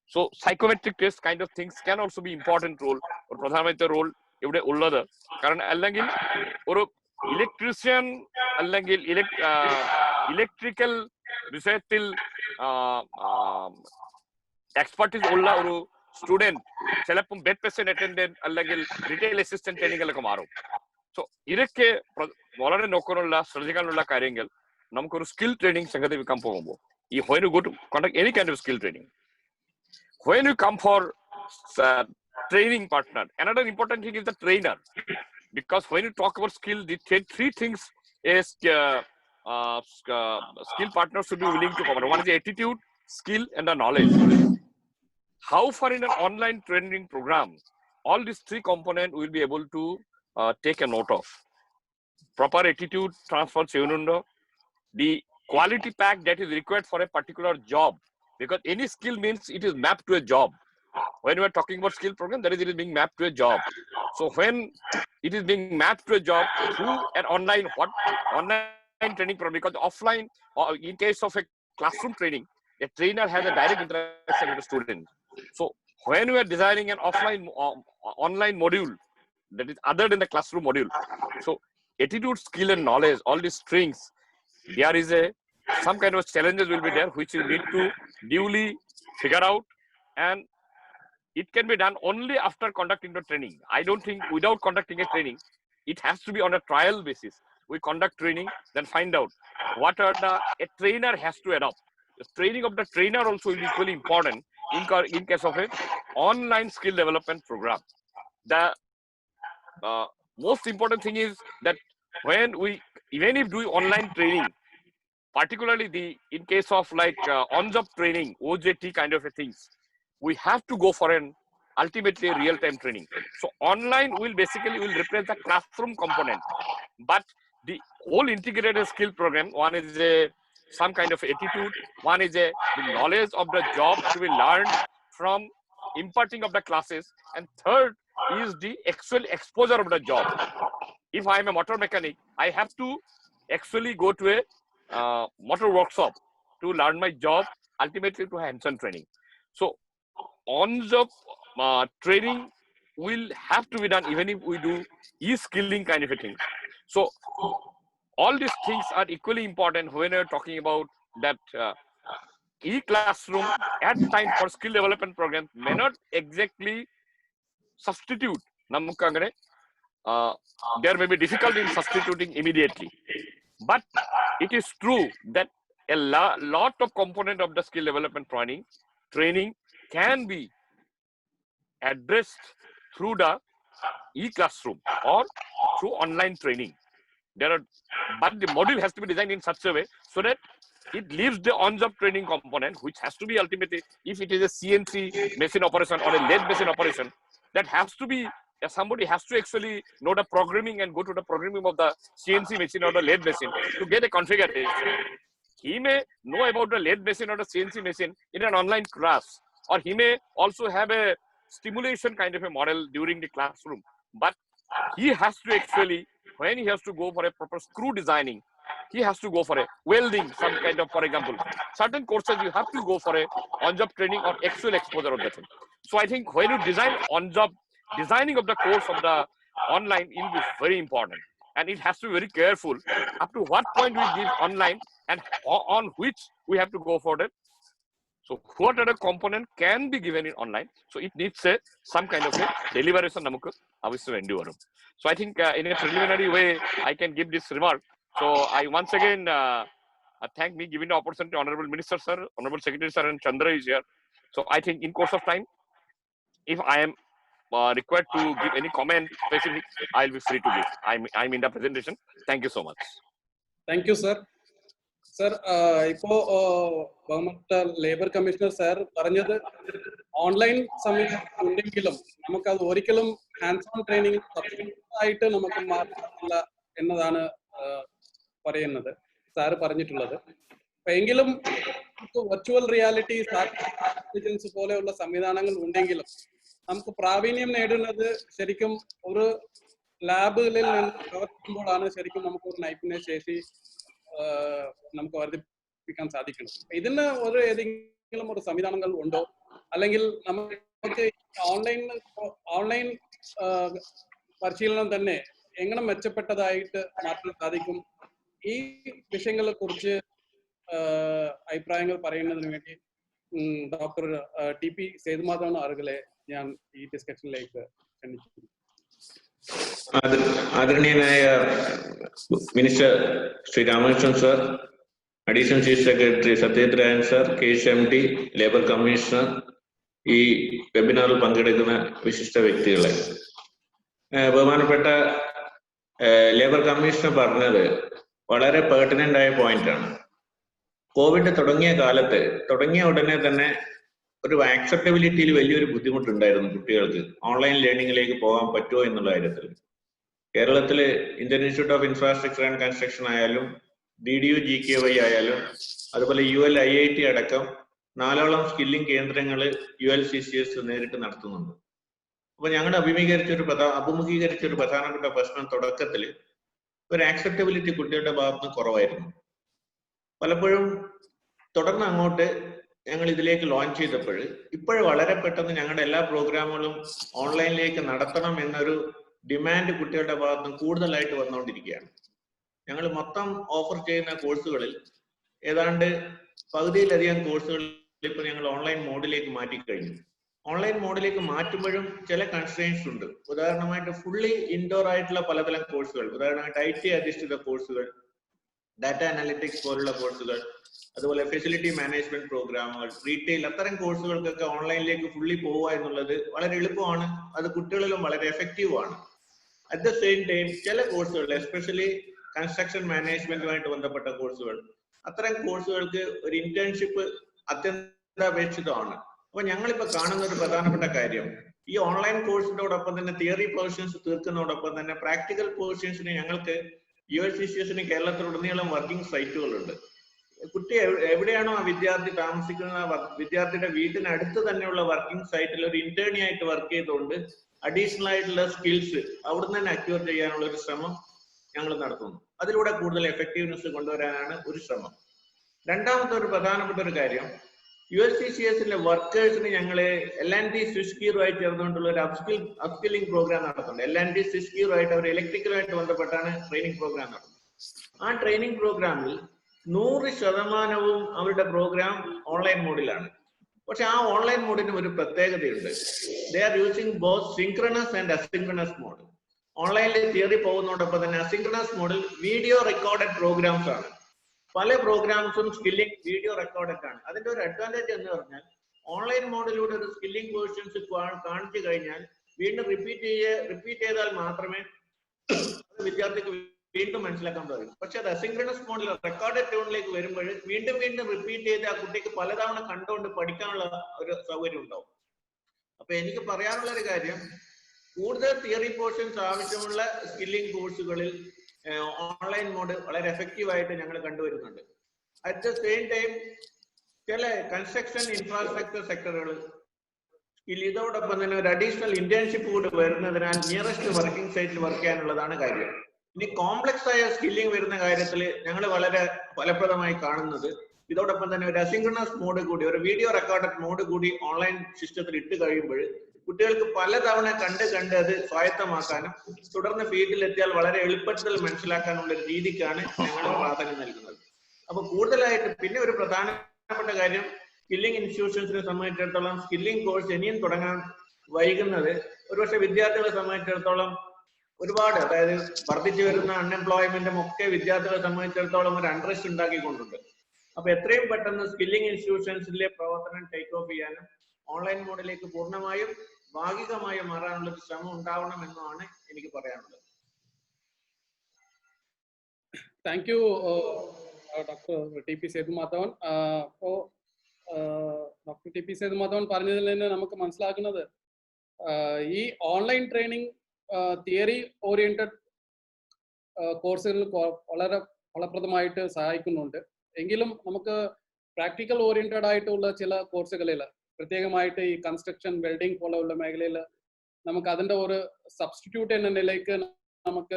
So psychometric test kind of things can also be important role or പ്രധാനമായിട്ട് role ഇവിടെ ഉള്ളത്. കാരണം അല്ലെങ്കിൽ ഒരു electrician അല്ലെങ്കിൽ electrical വിഷയത്തിൽ expertise ഉള്ള ഒരു സ്റ്റുഡന്റ് ചിലപ്പം ബെഡ് പേഷ്യന്റ് അറ്റൻഡന്റ് അല്ലെങ്കിൽ റിറ്റെയിൽ അസിസ്റ്റന്റ് ട്രെയിനിങ്ങിലൊക്കെ മാറും. സോ ഇതൊക്കെ വളരെ നോക്കാനുള്ള ശ്രദ്ധിക്കാനുള്ള കാര്യങ്ങൾ നമുക്കൊരു സ്കിൽ ട്രെയിനിങ് സംഗതി വെക്കാൻ പോകുമ്പോൾ ഈ when you go to conduct any kind of skill training, when you come for training partner, another important thing is the trainer, because when you talk about skill, the three things is skill partner should be willing to cover. One is the attitude, skill, and the knowledge. How far in an online training program, all these three components will be able to take a note of. Proper attitude transfer cheyanundo, the quality pack that is required for a particular job, because any skill means it is mapped to a job. When we are talking about skill program, that is, it is being mapped to a job. So when it is being mapped to a job through an online training program, because offline, or in case of a classroom training, a trainer has a direct interaction with the student. So when we are designing an offline online module that is other than the classroom module, so attitude, skill, and knowledge, all these strings, there is some kind of challenges will be there which you need to duly figure out, and it can be done only after conducting the training. I don't think without conducting a training, it has to be on a trial basis. We conduct training, then find out what are a trainer has to adopt. The training of the trainer also will be equally important in case of an online skill development program. The most important thing is that when we, even if do online training, particularly in case of like on-job training, OJT kind of a things, we have to go for an ultimately real-time training. So online will replace the classroom component, but the whole integrated skill program, one is some kind of attitude, one is the knowledge of the job to be learned from imparting of the classes, and third is the actual exposure of the job. If I am a motor mechanic, I have to actually go to a motor workshop to learn my job, ultimately to hands-on training. So on-job training will have to be done even if we do e-skilling kind of a thing. So all these things are equally important when we're talking about that e-classroom at time for skill development program may not exactly substitute. There may be difficulty in substituting immediately, but it is true that a lot of component of the skill development training can be addressed through the e-classroom or through online training. But the module has to be designed in such a way so that it leaves the on-job training component, which has to be ultimately, if it is a CNC machine operation or a lathe machine operation, that has to be, somebody has to actually know the programming and go to the programming of the CNC machine or the lathe machine to get a configuration. He may know about the lathe machine or the CNC machine in an online class, or he may also have a stimulation kind of a model during the classroom, but he has to actually, when he has to go for a proper screw designing, he has to go for a welding, some kind of, for example, certain courses you have to go for a on-job training or actual exposure of the thing. So I think when you design on-job, designing of the course of the online will be very important, and it has to be very careful up to what point we give online and on which we have to go for that. So what other component can be given in online? So it needs some kind of a deliberation namukku avashyam endu. So I think in a preliminary way I can give this remark. So I once again thank me giving the opportunity, Honorable Minister Sir, Honorable Secretary Sir, and Chandra is here. So I think in course of time, if I am required to give any comment specific, I'll be free to give. I'm in the presentation. Thank you so much. Thank you, sir. Sir ഇപ്പോ ബഹുമാനപ്പെട്ട labour commissioner sir പറഞ്ഞത് online സംവിധാനം ഉണ്ടെങ്കിലും നമുക്ക് അത് ഒരിക്കലും hands on training ആയിട്ട് നമുക്ക് മാറില്ല എന്നതാണ് പറയുന്നത് സാറ് പറഞ്ഞിട്ടുള്ളത്. എങ്കിലും വെർച്വൽ റിയാലിറ്റി ഇന്റലിജൻസ് പോലെയുള്ള സംവിധാനങ്ങൾ ഉണ്ടെങ്കിലും നമുക്ക് പ്രാവീണ്യം നേടുന്നത് ശരിക്കും ഒരു ലാബുകളിൽ നിന്ന് പ്രവർത്തിക്കുമ്പോഴാണ് ശരിക്കും നമുക്ക് ഒരു നൈപുണ്യ ശേഷി നമുക്ക് വർദ്ധിപ്പിക്കാൻ സാധിക്കണം. ഇതിന് ഒരു ഏതെങ്കിലും ഒരു സംവിധാനങ്ങൾ ഉണ്ടോ, അല്ലെങ്കിൽ നമുക്ക് ഓൺലൈൻ പരിശീലനം തന്നെ എങ്ങനെ മെച്ചപ്പെട്ടതായിട്ട് മാറ്റാൻ സാധിക്കും? ഈ വിഷയങ്ങളെ കുറിച്ച് അഭിപ്രായങ്ങൾ പറയുന്നതിന് വേണ്ടി ഡോക്ടർ TP സേതുമാധവൻ അവരെ ഞാൻ ഈ ഡിസ്കഷനിലേക്ക് ക്ഷണിക്കുന്നു. ആദരണീയനായ minister Shri Ramakrishnan sir, additional chief secretary Satyajit sir, KHMD, labour commissioner, ഈ വെബിനാറിൽ പങ്കെടുക്കുന്ന വിശിഷ്ട വ്യക്തികളെ, ബഹുമാനപ്പെട്ട ലേബർ കമ്മീഷണർ പറഞ്ഞത് വളരെ പെർട്ടിനന്റ് ആയ പോയിന്റ് ആണ്. കോവിഡ് തുടങ്ങിയ ഉടനെ തന്നെ ഒരു ആക്സെപ്റ്റബിലിറ്റിയിൽ വലിയൊരു ബുദ്ധിമുട്ടുണ്ടായിരുന്നു കുട്ടികൾക്ക് ഓൺലൈൻ ലേണിംഗിലേക്ക് പോകാൻ പറ്റുമോ എന്നുള്ള കാര്യത്തിൽ. കേരളത്തില് Indian institute of infrastructure and construction ആയാലും DDU GKY ആയാലും അതുപോലെ ULIIT അടക്കം 4ഓളം സ്കില്ലിംഗ് കേന്ദ്രങ്ങൾ ULCCS നേരിട്ട് നടത്തുന്നുണ്ട്. അപ്പൊ ഞങ്ങൾ അഭിമുഖീകരിച്ച ഒരു പ്രധാനപ്പെട്ട പ്രശ്നം തുടക്കത്തിൽ ഒരു ആക്സെപ്റ്റബിലിറ്റി കുട്ടികളുടെ ഭാഗത്ത് കുറവായിരുന്നു. പലപ്പോഴും തുടർന്ന് അങ്ങോട്ട് ഞങ്ങൾ ഇതിലേക്ക് ലോഞ്ച് ചെയ്തപ്പോൾ ഇപ്പോഴും വളരെ പെട്ടെന്ന് ഞങ്ങളുടെ എല്ലാ പ്രോഗ്രാമുകളും ഓൺലൈനിലേക്ക് നടത്തണം എന്നൊരു ഡിമാൻഡ് കുട്ടികളുടെ ഭാഗത്തും കൂടുതലായിട്ട് വന്നുകൊണ്ടിരിക്കുകയാണ്. ഞങ്ങൾ മൊത്തം ഓഫർ ചെയ്യുന്ന കോഴ്സുകളിൽ ഏതാണ്ട് പകുതിയിലധികം കോഴ്സുകൾ ഇപ്പൊ ഞങ്ങൾ ഓൺലൈൻ മോഡിലേക്ക് മാറ്റിക്കഴിഞ്ഞു. ഓൺലൈൻ മോഡിലേക്ക് മാറ്റുമ്പോഴും ചില കൺസ്ട്രെയിൻസ് ഉണ്ട്. ഉദാഹരണമായിട്ട് ഫുള്ളി ഇൻഡോർ ആയിട്ടുള്ള പലതരം കോഴ്സുകൾ, ഉദാഹരണമായിട്ട് IT അധിഷ്ഠിത കോഴ്സുകൾ, ഡാറ്റ അനാലിറ്റിക്സ് പോലുള്ള കോഴ്സുകൾ, അതുപോലെ ഫെസിലിറ്റി മാനേജ്മെന്റ് പ്രോഗ്രാമുകൾ, റീറ്റെയിൽ, അത്തരം കോഴ്സുകൾക്കൊക്കെ ഓൺലൈനിലേക്ക് ഫുള്ളി പോവുക എന്നുള്ളത് വളരെ എളുപ്പമാണ്. അത് കുട്ടികളിലും വളരെ എഫക്റ്റീവാണ്. അറ്റ് ദ സെയിം ടൈം ചില കോഴ്സുകൾ, എസ്പെഷ്യലി കൺസ്ട്രക്ഷൻ മാനേജ്മെന്റുമായിട്ട് ബന്ധപ്പെട്ട കോഴ്സുകൾ, അത്തരം കോഴ്സുകൾക്ക് ഒരു ഇന്റേൺഷിപ്പ് അത്യന്താപേക്ഷിതമാണ്. അപ്പൊ ഞങ്ങളിപ്പോ കാണുന്ന ഒരു പ്രധാനപ്പെട്ട കാര്യം, ഈ ഓൺലൈൻ കോഴ്സിനോടൊപ്പം തന്നെ തിയറി പോർഷൻസ് തീർക്കുന്നതോടൊപ്പം തന്നെ പ്രാക്ടിക്കൽ പോർഷൻസിന് ഞങ്ങൾക്ക് ULCCSന് കേരളത്തിലുടനീളം വർക്കിംഗ് സൈറ്റുകളുണ്ട്. കുട്ടി എവിടെയാണോ ആ വിദ്യാർത്ഥി താമസിക്കുന്ന വിദ്യാർത്ഥിയുടെ വീട്ടിനടുത്ത് തന്നെയുള്ള വർക്കിംഗ് സൈറ്റിൽ ഒരു ഇന്റേണി ആയിട്ട് വർക്ക് ചെയ്തുകൊണ്ട് അഡീഷണൽ ആയിട്ടുള്ള സ്കിൽസ് അവിടുന്ന് തന്നെ അക്യൂർ ചെയ്യാനുള്ള ഒരു ശ്രമം ഞങ്ങൾ നടത്തുന്നു. അതിലൂടെ കൂടുതൽ എഫക്റ്റീവ്നെസ് കൊണ്ടുവരാനാണ് ഒരു ശ്രമം. രണ്ടാമത്തെ ഒരു പ്രധാനപ്പെട്ട ഒരു കാര്യം, ULCCSലെ വർക്കേഴ്സിന് ഞങ്ങൾ L&T സ്വിച്ച്ഗിയറുമായി ചേർന്നുകൊണ്ടുള്ള ഒരു അപ്സ്കില്ലിംഗ് പ്രോഗ്രാം നടത്തുന്നുണ്ട്. L&T സ്വിച്ച്ഗിയറുമായിട്ട് അവർ ഇലക്ട്രിക്കലുമായിട്ട് ബന്ധപ്പെട്ടാണ് ട്രെയിനിങ് പ്രോഗ്രാം നടത്തുന്നത്. ആ ട്രെയിനിങ് പ്രോഗ്രാമിൽ 100% അവരുടെ പ്രോഗ്രാം ഓൺലൈൻ മോഡിലാണ്. പക്ഷെ ആ ഓൺലൈൻ മോഡിന് ഒരു പ്രത്യേകതയുണ്ട്. They are using both synchronous and asynchronous mode. ഓൺലൈനിൽ തിയറി പോകുന്നതോടൊപ്പം തന്നെ അസിൻക്രണസ് മോഡിൽ വീഡിയോ റെക്കോർഡഡ് പ്രോഗ്രാംസ് ആണ്. പല പ്രോഗ്രാംസും സ്കില്ലിംഗ് വീഡിയോ റെക്കോർഡഡ് ആണ്. അതിന്റെ ഒരു അഡ്വാൻറ്റേജ് എന്ന് പറഞ്ഞാൽ ഓൺലൈൻ മോഡിലൂടെ ഒരു സ്കില്ലിംഗ് പോർഷൻസ് കാണിച്ചു കഴിഞ്ഞാൽ വീണ്ടും റിപ്പീറ്റ് ചെയ്താൽ മാത്രമേ വിദ്യാർത്ഥിക്ക് വീണ്ടും മനസ്സിലാക്കാൻ സാധിക്കും. പക്ഷെ അത് അസിൻക്രണസ് മോഡിൽ റെക്കോർഡഡ് ട്യൂണിലേക്ക് വരുമ്പോൾ വീണ്ടും റിപ്പീറ്റ് ചെയ്ത് ആ കുട്ടിക്ക് പലതവണ കണ്ടുകൊണ്ട് പഠിക്കാനുള്ള ഒരു സൗകര്യം ഉണ്ടാവും. അപ്പൊ എനിക്ക് പറയാനുള്ള ഒരു കാര്യം, കൂടുതൽ തിയറി പോർഷൻസ് ആവശ്യമുള്ള സ്കില്ലിംഗ് കോഴ്സുകളിൽ ഓൺലൈൻ മോഡ് വളരെ എഫക്റ്റീവ് ആയിട്ട് ഞങ്ങൾ കണ്ടുവരുന്നുണ്ട്. അറ്റ് ദ സെയിം ടൈം ചില കൺസ്ട്രക്ഷൻ ഇൻഫ്രാസ്ട്രക്ചർ സെക്ടറുകൾ ഇതോടൊപ്പം തന്നെ ഒരു അഡീഷണൽ ഇന്റേൺഷിപ്പ് കൂടി വരുന്നതിനാൽ നിയറസ്റ്റ് വർക്കിംഗ് സൈറ്റിൽ വർക്ക് ചെയ്യാനുള്ളതാണ് കാര്യം. ഇനി കോംപ്ലക്സ് ആയ സ്കില്ലിംഗ് വരുന്ന കാര്യത്തിൽ ഞങ്ങൾ വളരെ ഫലപ്രദമായി കാണുന്നത് ഇതോടൊപ്പം തന്നെ ഒരു അസിൻക്രണസ് മോഡ് കൂടി, ഒരു വീഡിയോ റെക്കോർഡഡ് മോഡ് കൂടി ഓൺലൈൻ സിസ്റ്റത്തിൽ ഇട്ട് കഴിയുമ്പോൾ കുട്ടികൾക്ക് പലതവണ കണ്ട് അത് സ്വായത്തമാക്കാനും തുടർന്ന് ഫീൽഡിലെത്തിയാൽ വളരെ എളുപ്പത്തിൽ മനസ്സിലാക്കാനുള്ള ഒരു രീതിക്കാണ് ഞങ്ങൾ പ്രാധാന്യം നൽകുന്നത്. അപ്പൊ കൂടുതലായിട്ട് പിന്നെ ഒരു പ്രധാനപ്പെട്ട കാര്യം, സ്കില്ലിംഗ് ഇൻസ്റ്റിറ്റ്യൂഷൻസിനെ സംബന്ധിച്ചിടത്തോളം സ്കില്ലിംഗ് കോഴ്സ് ഇനിയും തുടങ്ങാൻ വൈകുന്നത് ഒരുപക്ഷെ വിദ്യാർത്ഥികളെ സംബന്ധിച്ചിടത്തോളം ഒരുപാട്, അതായത് വർദ്ധിച്ചു വരുന്ന അൺഎംപ്ലോയ്മെന്റും ഒക്കെ വിദ്യാർത്ഥികളെ സംബന്ധിച്ചിടത്തോളം ഒരു അൺറസ്റ്റ് ഉണ്ടാക്കിക്കൊണ്ടുണ്ട്. അപ്പൊ എത്രയും പെട്ടെന്ന് സ്കില്ലിംഗ് ഇൻസ്റ്റിറ്റ്യൂഷൻസിലെ പ്രവർത്തനം ടേക്ക് ഓഫ് ചെയ്യാനും ഓൺലൈൻ മോഡിലേക്ക് പൂർണ്ണമായും ഭാഗികമായും മാറാനുള്ള ഒരു ശ്രമം ഉണ്ടാവണം എന്നാണ് എനിക്ക് പറയാനുള്ളത്. Thank you doctor T P Sethumadhavan. അപ്പോൾ ഡോക്ടർ ടി പി സേതുമാധവൻ പറഞ്ഞതിൽ നിന്ന് നമുക്ക് മനസ്സിലാക്കുന്നത് ഈ ഓൺലൈൻ ട്രെയിനിങ് തിയറി ഓറിയന്റഡ് കോഴ്സുകളിൽ വളരെ ഫലപ്രദമായിട്ട് സഹായിക്കുന്നുണ്ട്. എങ്കിലും നമുക്ക് പ്രാക്ടിക്കൽ ഓറിയന്റഡ് ആയിട്ടുള്ള ചില കോഴ്സുകളിൽ, പ്രത്യേകമായിട്ട് ഈ കൺസ്ട്രക്ഷൻ, വെൽഡിംഗ് പോലെയുള്ള മേഖലയിൽ നമുക്ക് അതിൻ്റെ ഒരു സബ്സ്റ്റിറ്റ്യൂട്ട് എന്ന നിലയ്ക്ക് നമുക്ക്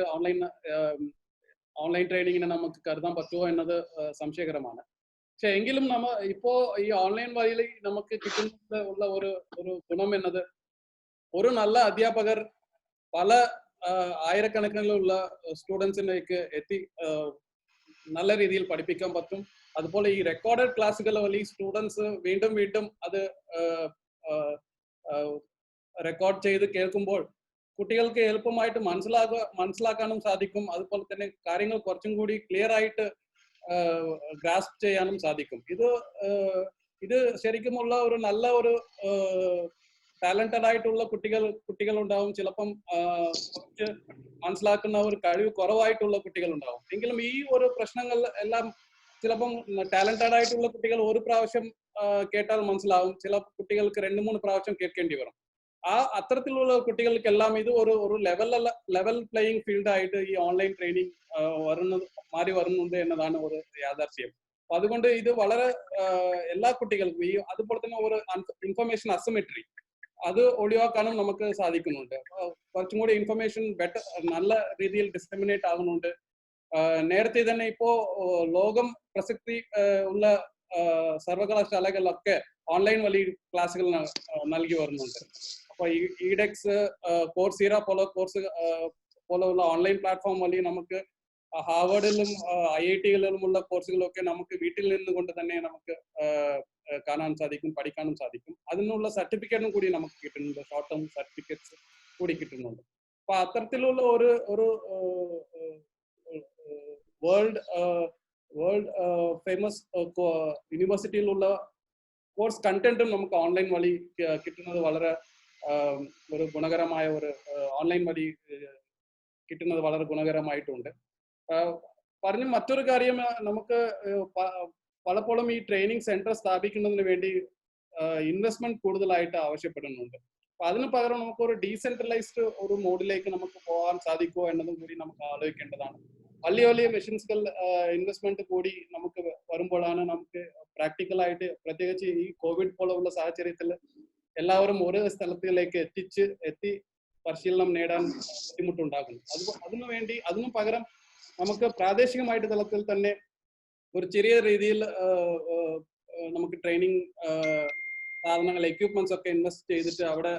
ഓൺലൈൻ ട്രെയിനിങ്ങിനെ നമുക്ക് കരുതാൻ പറ്റുമോ എന്നത് സംശയകരമാണ്. പക്ഷെ എങ്കിലും ഇപ്പോൾ ഈ ഓൺലൈൻ വഴി നമുക്ക് കിട്ടുന്ന ഒരു ഗുണം എന്നത്, ഒരു നല്ല അധ്യാപകർ പല ആയിരക്കണക്കിനുള്ള സ്റ്റുഡൻസിലേക്ക് എത്തി നല്ല രീതിയിൽ പഠിപ്പിക്കാൻ പറ്റും. അതുപോലെ ഈ റെക്കോർഡഡ് ക്ലാസ്സുകൾ വഴി സ്റ്റുഡൻസ് വീണ്ടും വീണ്ടും അത് റെക്കോർഡ് ചെയ്ത് കേൾക്കുമ്പോൾ കുട്ടികൾക്ക് എളുപ്പമായിട്ട് മനസ്സിലാക്കാനും സാധിക്കും. അതുപോലെ തന്നെ കാര്യങ്ങൾ കുറച്ചും കൂടി ക്ലിയർ ആയിട്ട് ഗ്രാസ്പ് ചെയ്യാനും സാധിക്കും. ഇത് ശരിക്കുമുള്ള ഒരു നല്ല ഒരു ടാലന്റഡ് ആയിട്ടുള്ള കുട്ടികൾ ഉണ്ടാവും. ചിലപ്പം കുറച്ച് മനസ്സിലാക്കുന്ന ഒരു കഴിവ് കുറവായിട്ടുള്ള കുട്ടികൾ ഉണ്ടാവും. എങ്കിലും ഈ ഒരു പ്രശ്നങ്ങൾ എല്ലാം ചിലപ്പം ടാലന്റഡ് ആയിട്ടുള്ള കുട്ടികൾ ഒരു പ്രാവശ്യം കേട്ടാൽ മനസ്സിലാവും. ചില കുട്ടികൾക്ക് 2-3 പ്രാവശ്യം കേൾക്കേണ്ടി വരും. അത്തരത്തിലുള്ള കുട്ടികൾക്കെല്ലാം ഇത് ഒരു ലെവൽ പ്ലേയിങ് ഫീൽഡ് ആയിട്ട് ഈ ഓൺലൈൻ ട്രെയിനിങ് മാറി വരുന്നുണ്ട് എന്നതാണ് ഒരു യാഥാർത്ഥ്യം. അപ്പൊ അതുകൊണ്ട് ഇത് വളരെ എല്ലാ കുട്ടികൾക്കും അതുപോലെ തന്നെ ഒരു ഇൻഫർമേഷൻ അസിമെട്രി അത് ഒഴിവാക്കാനും നമുക്ക് സാധിക്കുന്നുണ്ട്. കുറച്ചും കൂടി ഇൻഫർമേഷൻ നല്ല രീതിയിൽ ഡിസമിനേറ്റ് ആകുന്നുണ്ട്. നേരത്തെ തന്നെ ഇപ്പോ ലോകം പ്രസക്തി ഉള്ള സർവകലാശാലകളിലൊക്കെ ഓൺലൈൻ വഴി ക്ലാസ്സുകൾ നൽകി വരുന്നുണ്ട്. അപ്പൊ ഇഡെക്സ്, കോഴ്സീറ പോലുള്ള ഓൺലൈൻ പ്ലാറ്റ്ഫോം വഴി നമുക്ക് ഹാർവേഡിലും IIT-കളിലുമുള്ള കോഴ്സുകളൊക്കെ നമുക്ക് വീട്ടിൽ നിന്നുകൊണ്ട് തന്നെ നമുക്ക് കാണാൻ സാധിക്കും, പഠിക്കാനും സാധിക്കും. അതിനുള്ള സർട്ടിഫിക്കറ്റും കൂടി നമുക്ക് കിട്ടുന്നുണ്ട്, ഷോർട്ട് ടേം സർട്ടിഫിക്കറ്റ്സ് കൂടി കിട്ടുന്നുണ്ട്. അപ്പൊ അത്തരത്തിലുള്ള ഒരു വേൾഡ് ഫേമസ് യൂണിവേഴ്സിറ്റിയിലുള്ള കോഴ്സ് കണ്ടന്റും നമുക്ക് ഓൺലൈൻ വഴി കിട്ടുന്നത് വളരെ ഒരു ഗുണകരമായ ഓൺലൈൻ വഴി കിട്ടുന്നത് വളരെ ഗുണകരമായിട്ടുണ്ട്. പറഞ്ഞ മറ്റൊരു കാര്യം, നമുക്ക് പലപ്പോഴും ഈ ട്രെയിനിങ് സെന്റർ സ്ഥാപിക്കുന്നതിന് വേണ്ടി ഇൻവെസ്റ്റ്മെന്റ് കൂടുതലായിട്ട് ആവശ്യപ്പെടുന്നുണ്ട്. അപ്പൊ അതിന് പകരം നമുക്ക് ഒരു ഡീസെൻട്രലൈസ്ഡ് ഒരു മോഡിലേക്ക് നമുക്ക് പോകാൻ സാധിക്കുമോ എന്നതും കൂടി നമുക്ക് ആലോചിക്കേണ്ടതാണ്. വലിയ മെഷീൻസുകൾ ഇൻവെസ്റ്റ്മെന്റ് കൂടി നമുക്ക് വരുമ്പോഴാണ് നമുക്ക് പ്രാക്ടിക്കലായിട്ട്, പ്രത്യേകിച്ച് ഈ കോവിഡ് പോലുള്ള സാഹചര്യത്തിൽ എല്ലാവരും ഓരോ സ്ഥലത്തിലേക്ക് എത്തി പരിശീലനം നേടാൻ ബുദ്ധിമുട്ടുണ്ടാകുന്നു. അതിനു പകരം നമുക്ക് പ്രാദേശികമായിട്ട് തലത്തിൽ തന്നെ ഒരു ചെറിയ രീതിയിൽ നമുക്ക് ട്രെയിനിങ് സാധനങ്ങൾ, എക്യുപ്മെന്റ്സ് ഒക്കെ ഇൻവെസ്റ്റ് ചെയ്തിട്ട് അവിടെ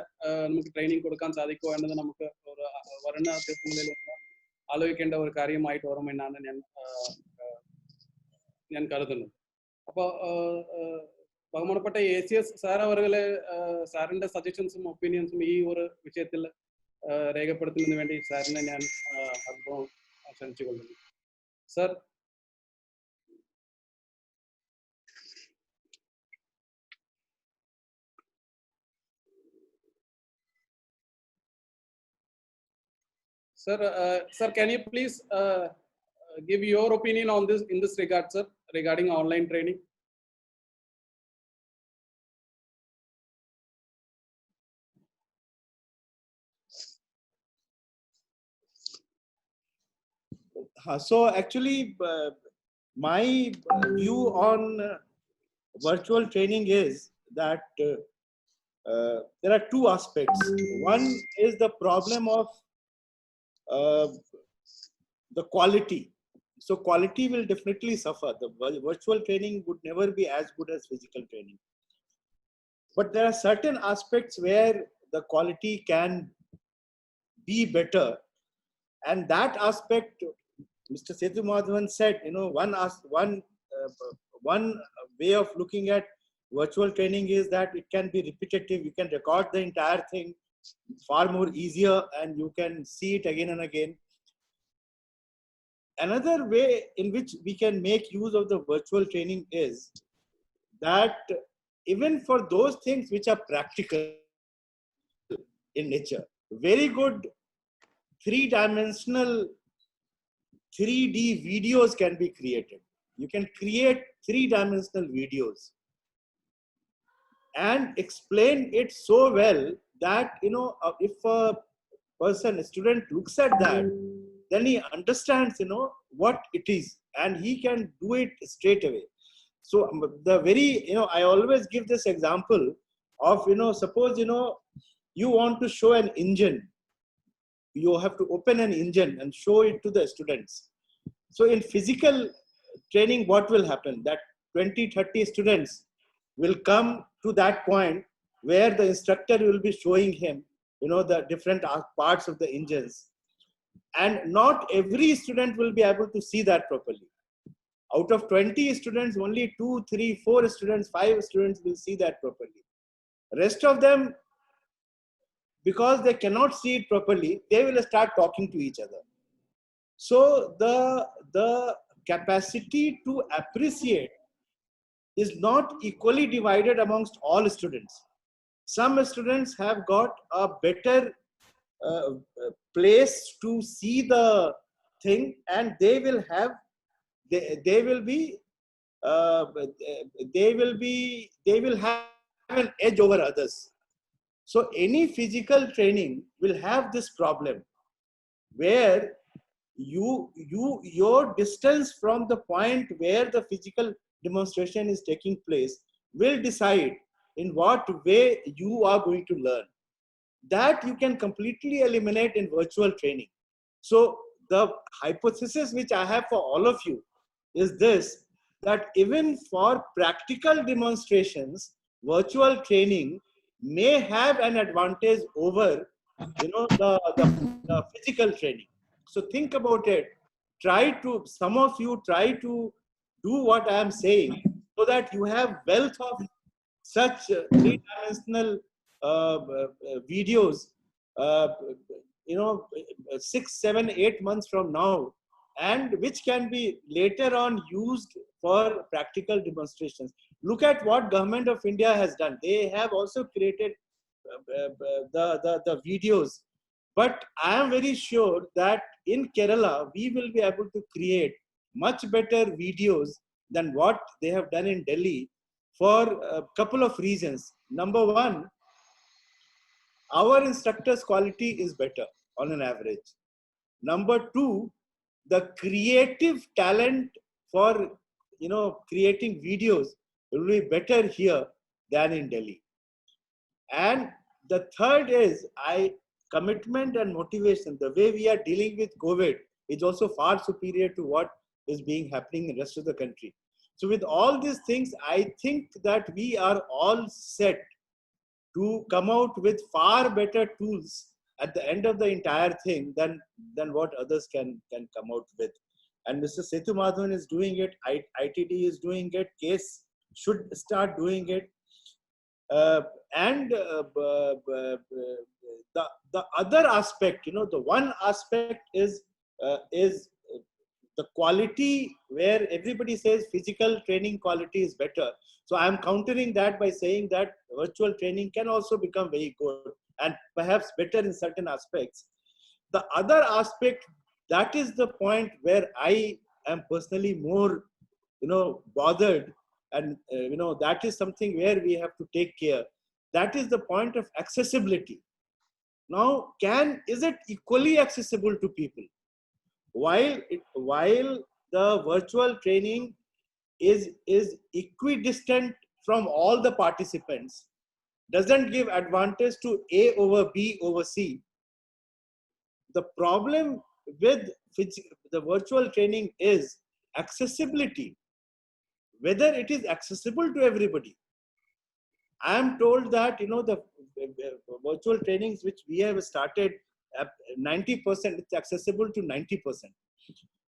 നമുക്ക് ട്രെയിനിങ് കൊടുക്കാൻ സാധിക്കുമോ എന്നത് നമുക്ക് വരുന്ന ദിവസങ്ങളിൽ ആലോചിക്കേണ്ട ഒരു കാര്യമായിട്ട് ഓർമ്മയെന്നാണ് ഞാൻ കരുതുന്നത്. അപ്പോൾ ബഹുമാനപ്പെട്ട ACS സാർ അവരുടെ സാറിന്റെ സജഷൻസും ഒപ്പീനിയൻസും ഈ ഒരു വിഷയത്തിൽ രേഖപ്പെടുത്തുന്നതിന് വേണ്ടി സാറിനെ ഞാൻ അല്പം ക്ഷണിച്ചുകൊള്ളുന്നു. Sir. Sir, can you please give your opinion on this in this regard, sir, regarding online training? So actually, my view on virtual training is that there are two aspects. One is the problem of the quality. So quality will definitely suffer. The virtual training would never be as good as physical training. But there are certain aspects where the quality can be better. And that aspect, Mr. Sethumadhavan said, one way of looking at virtual training is that it can be repetitive. You can record the entire thing far more easier and you can see it again and again. Another way in which we can make use of the virtual training is that even for those things which are practical in nature, very good 3-dimensional 3D videos can be created. you can create 3-dimensional videos and explain it so well that, if a student looks at that, then he understands, what it is, and he can do it straight away. So I always give this example of, suppose, you want to show an engine. You have to open an engine and show it to the students. So in physical training, what will happen? That 20-30 students will come to that point where the instructor will be showing him, the different parts of the engines. And not every student will be able to see that properly. Out of 20 students, only 2, 3, 4 students, 5 students will see that properly. Rest of them, because they cannot see it properly, they will start talking to each other. So the capacity to appreciate is not equally divided amongst all students. Some students have got a better place to see the thing, and they will have an edge over others. So any physical training will have this problem, where your distance from the point where the physical demonstration is taking place will decide in what way you are going to learn. That you can completely eliminate in virtual training. So the hypothesis which I have for all of you is this, that even for practical demonstrations, virtual training may have an advantage over, the physical training. So think about it. Some of you try to do what I am saying, so that you have wealth of such 3-dimensional videos, 6, 7, 8 months from now, and which can be later on used for practical demonstrations. Look at what Government of India has done. They have also created the videos. But I am very sure that in Kerala, we will be able to create much better videos than what they have done in Delhi, for a couple of reasons. Number one, our instructors' quality is better on an average. Number two, the creative talent for creating videos will be better here than in Delhi. And the third is commitment and motivation. The way we are dealing with COVID is also far superior to what is happening in the rest of the country. So with all these things, I think that we are all set to come out with far better tools at the end of the entire thing than what others can come out with. And Mr. Sethumadhavan is doing it, ITD is doing it, CASE should start doing it. And the other aspect, the one aspect is the quality, where everybody says physical training quality is better. So I'm countering that by saying that virtual training can also become very good and perhaps better in certain aspects. The other aspect, that is the point where I am personally more, bothered, and that is something where we have to take care. That is the point of accessibility. Now, is it equally accessible to people? While the virtual training is equidistant from all the participants, doesn't give advantage to A over B over C. The problem with the virtual training is accessibility, whether it is accessible to everybody. I am told that, the virtual trainings which we have started, 90%, it's accessible to 90%.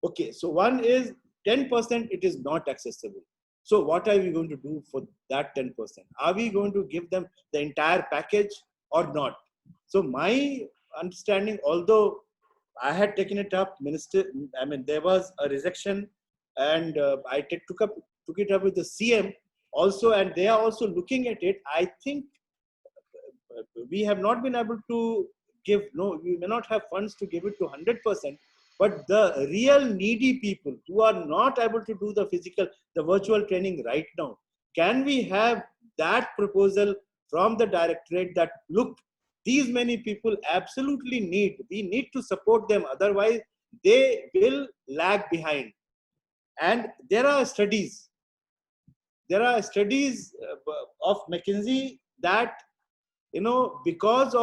Okay, so one is 10%, it is not accessible. So what are we going to do for that 10%? Are we going to give them the entire package or not? So my understanding, although I had taken it up, there was a rejection, and I took it up with the CM also, and they are also looking at it. I think we have not been able to we may not have funds to give it to 100%, but the real needy people who are not able to do the virtual training right now, can we have that proposal from the directorate that, look, these many people absolutely we need to support them, otherwise they will lag behind. And there are studies of McKinsey that, because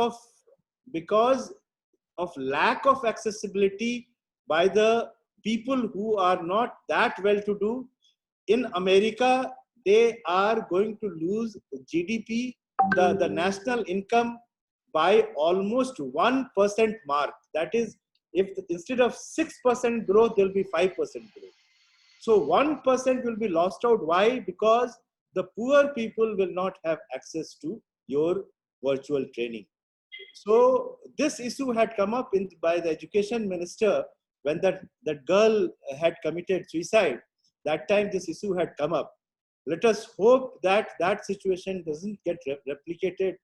of lack of accessibility by the people who are not that well to do in America, they are going to lose GDP, the national income, by almost 1% mark. That is, if instead of 6% growth, there will be 5% growth. So 1% will be lost out. Why? Because the poor people will not have access to your virtual training. So this issue had come up by the education minister when that girl had committed suicide. That time this issue had come up. Let us hope that that situation doesn't get replicated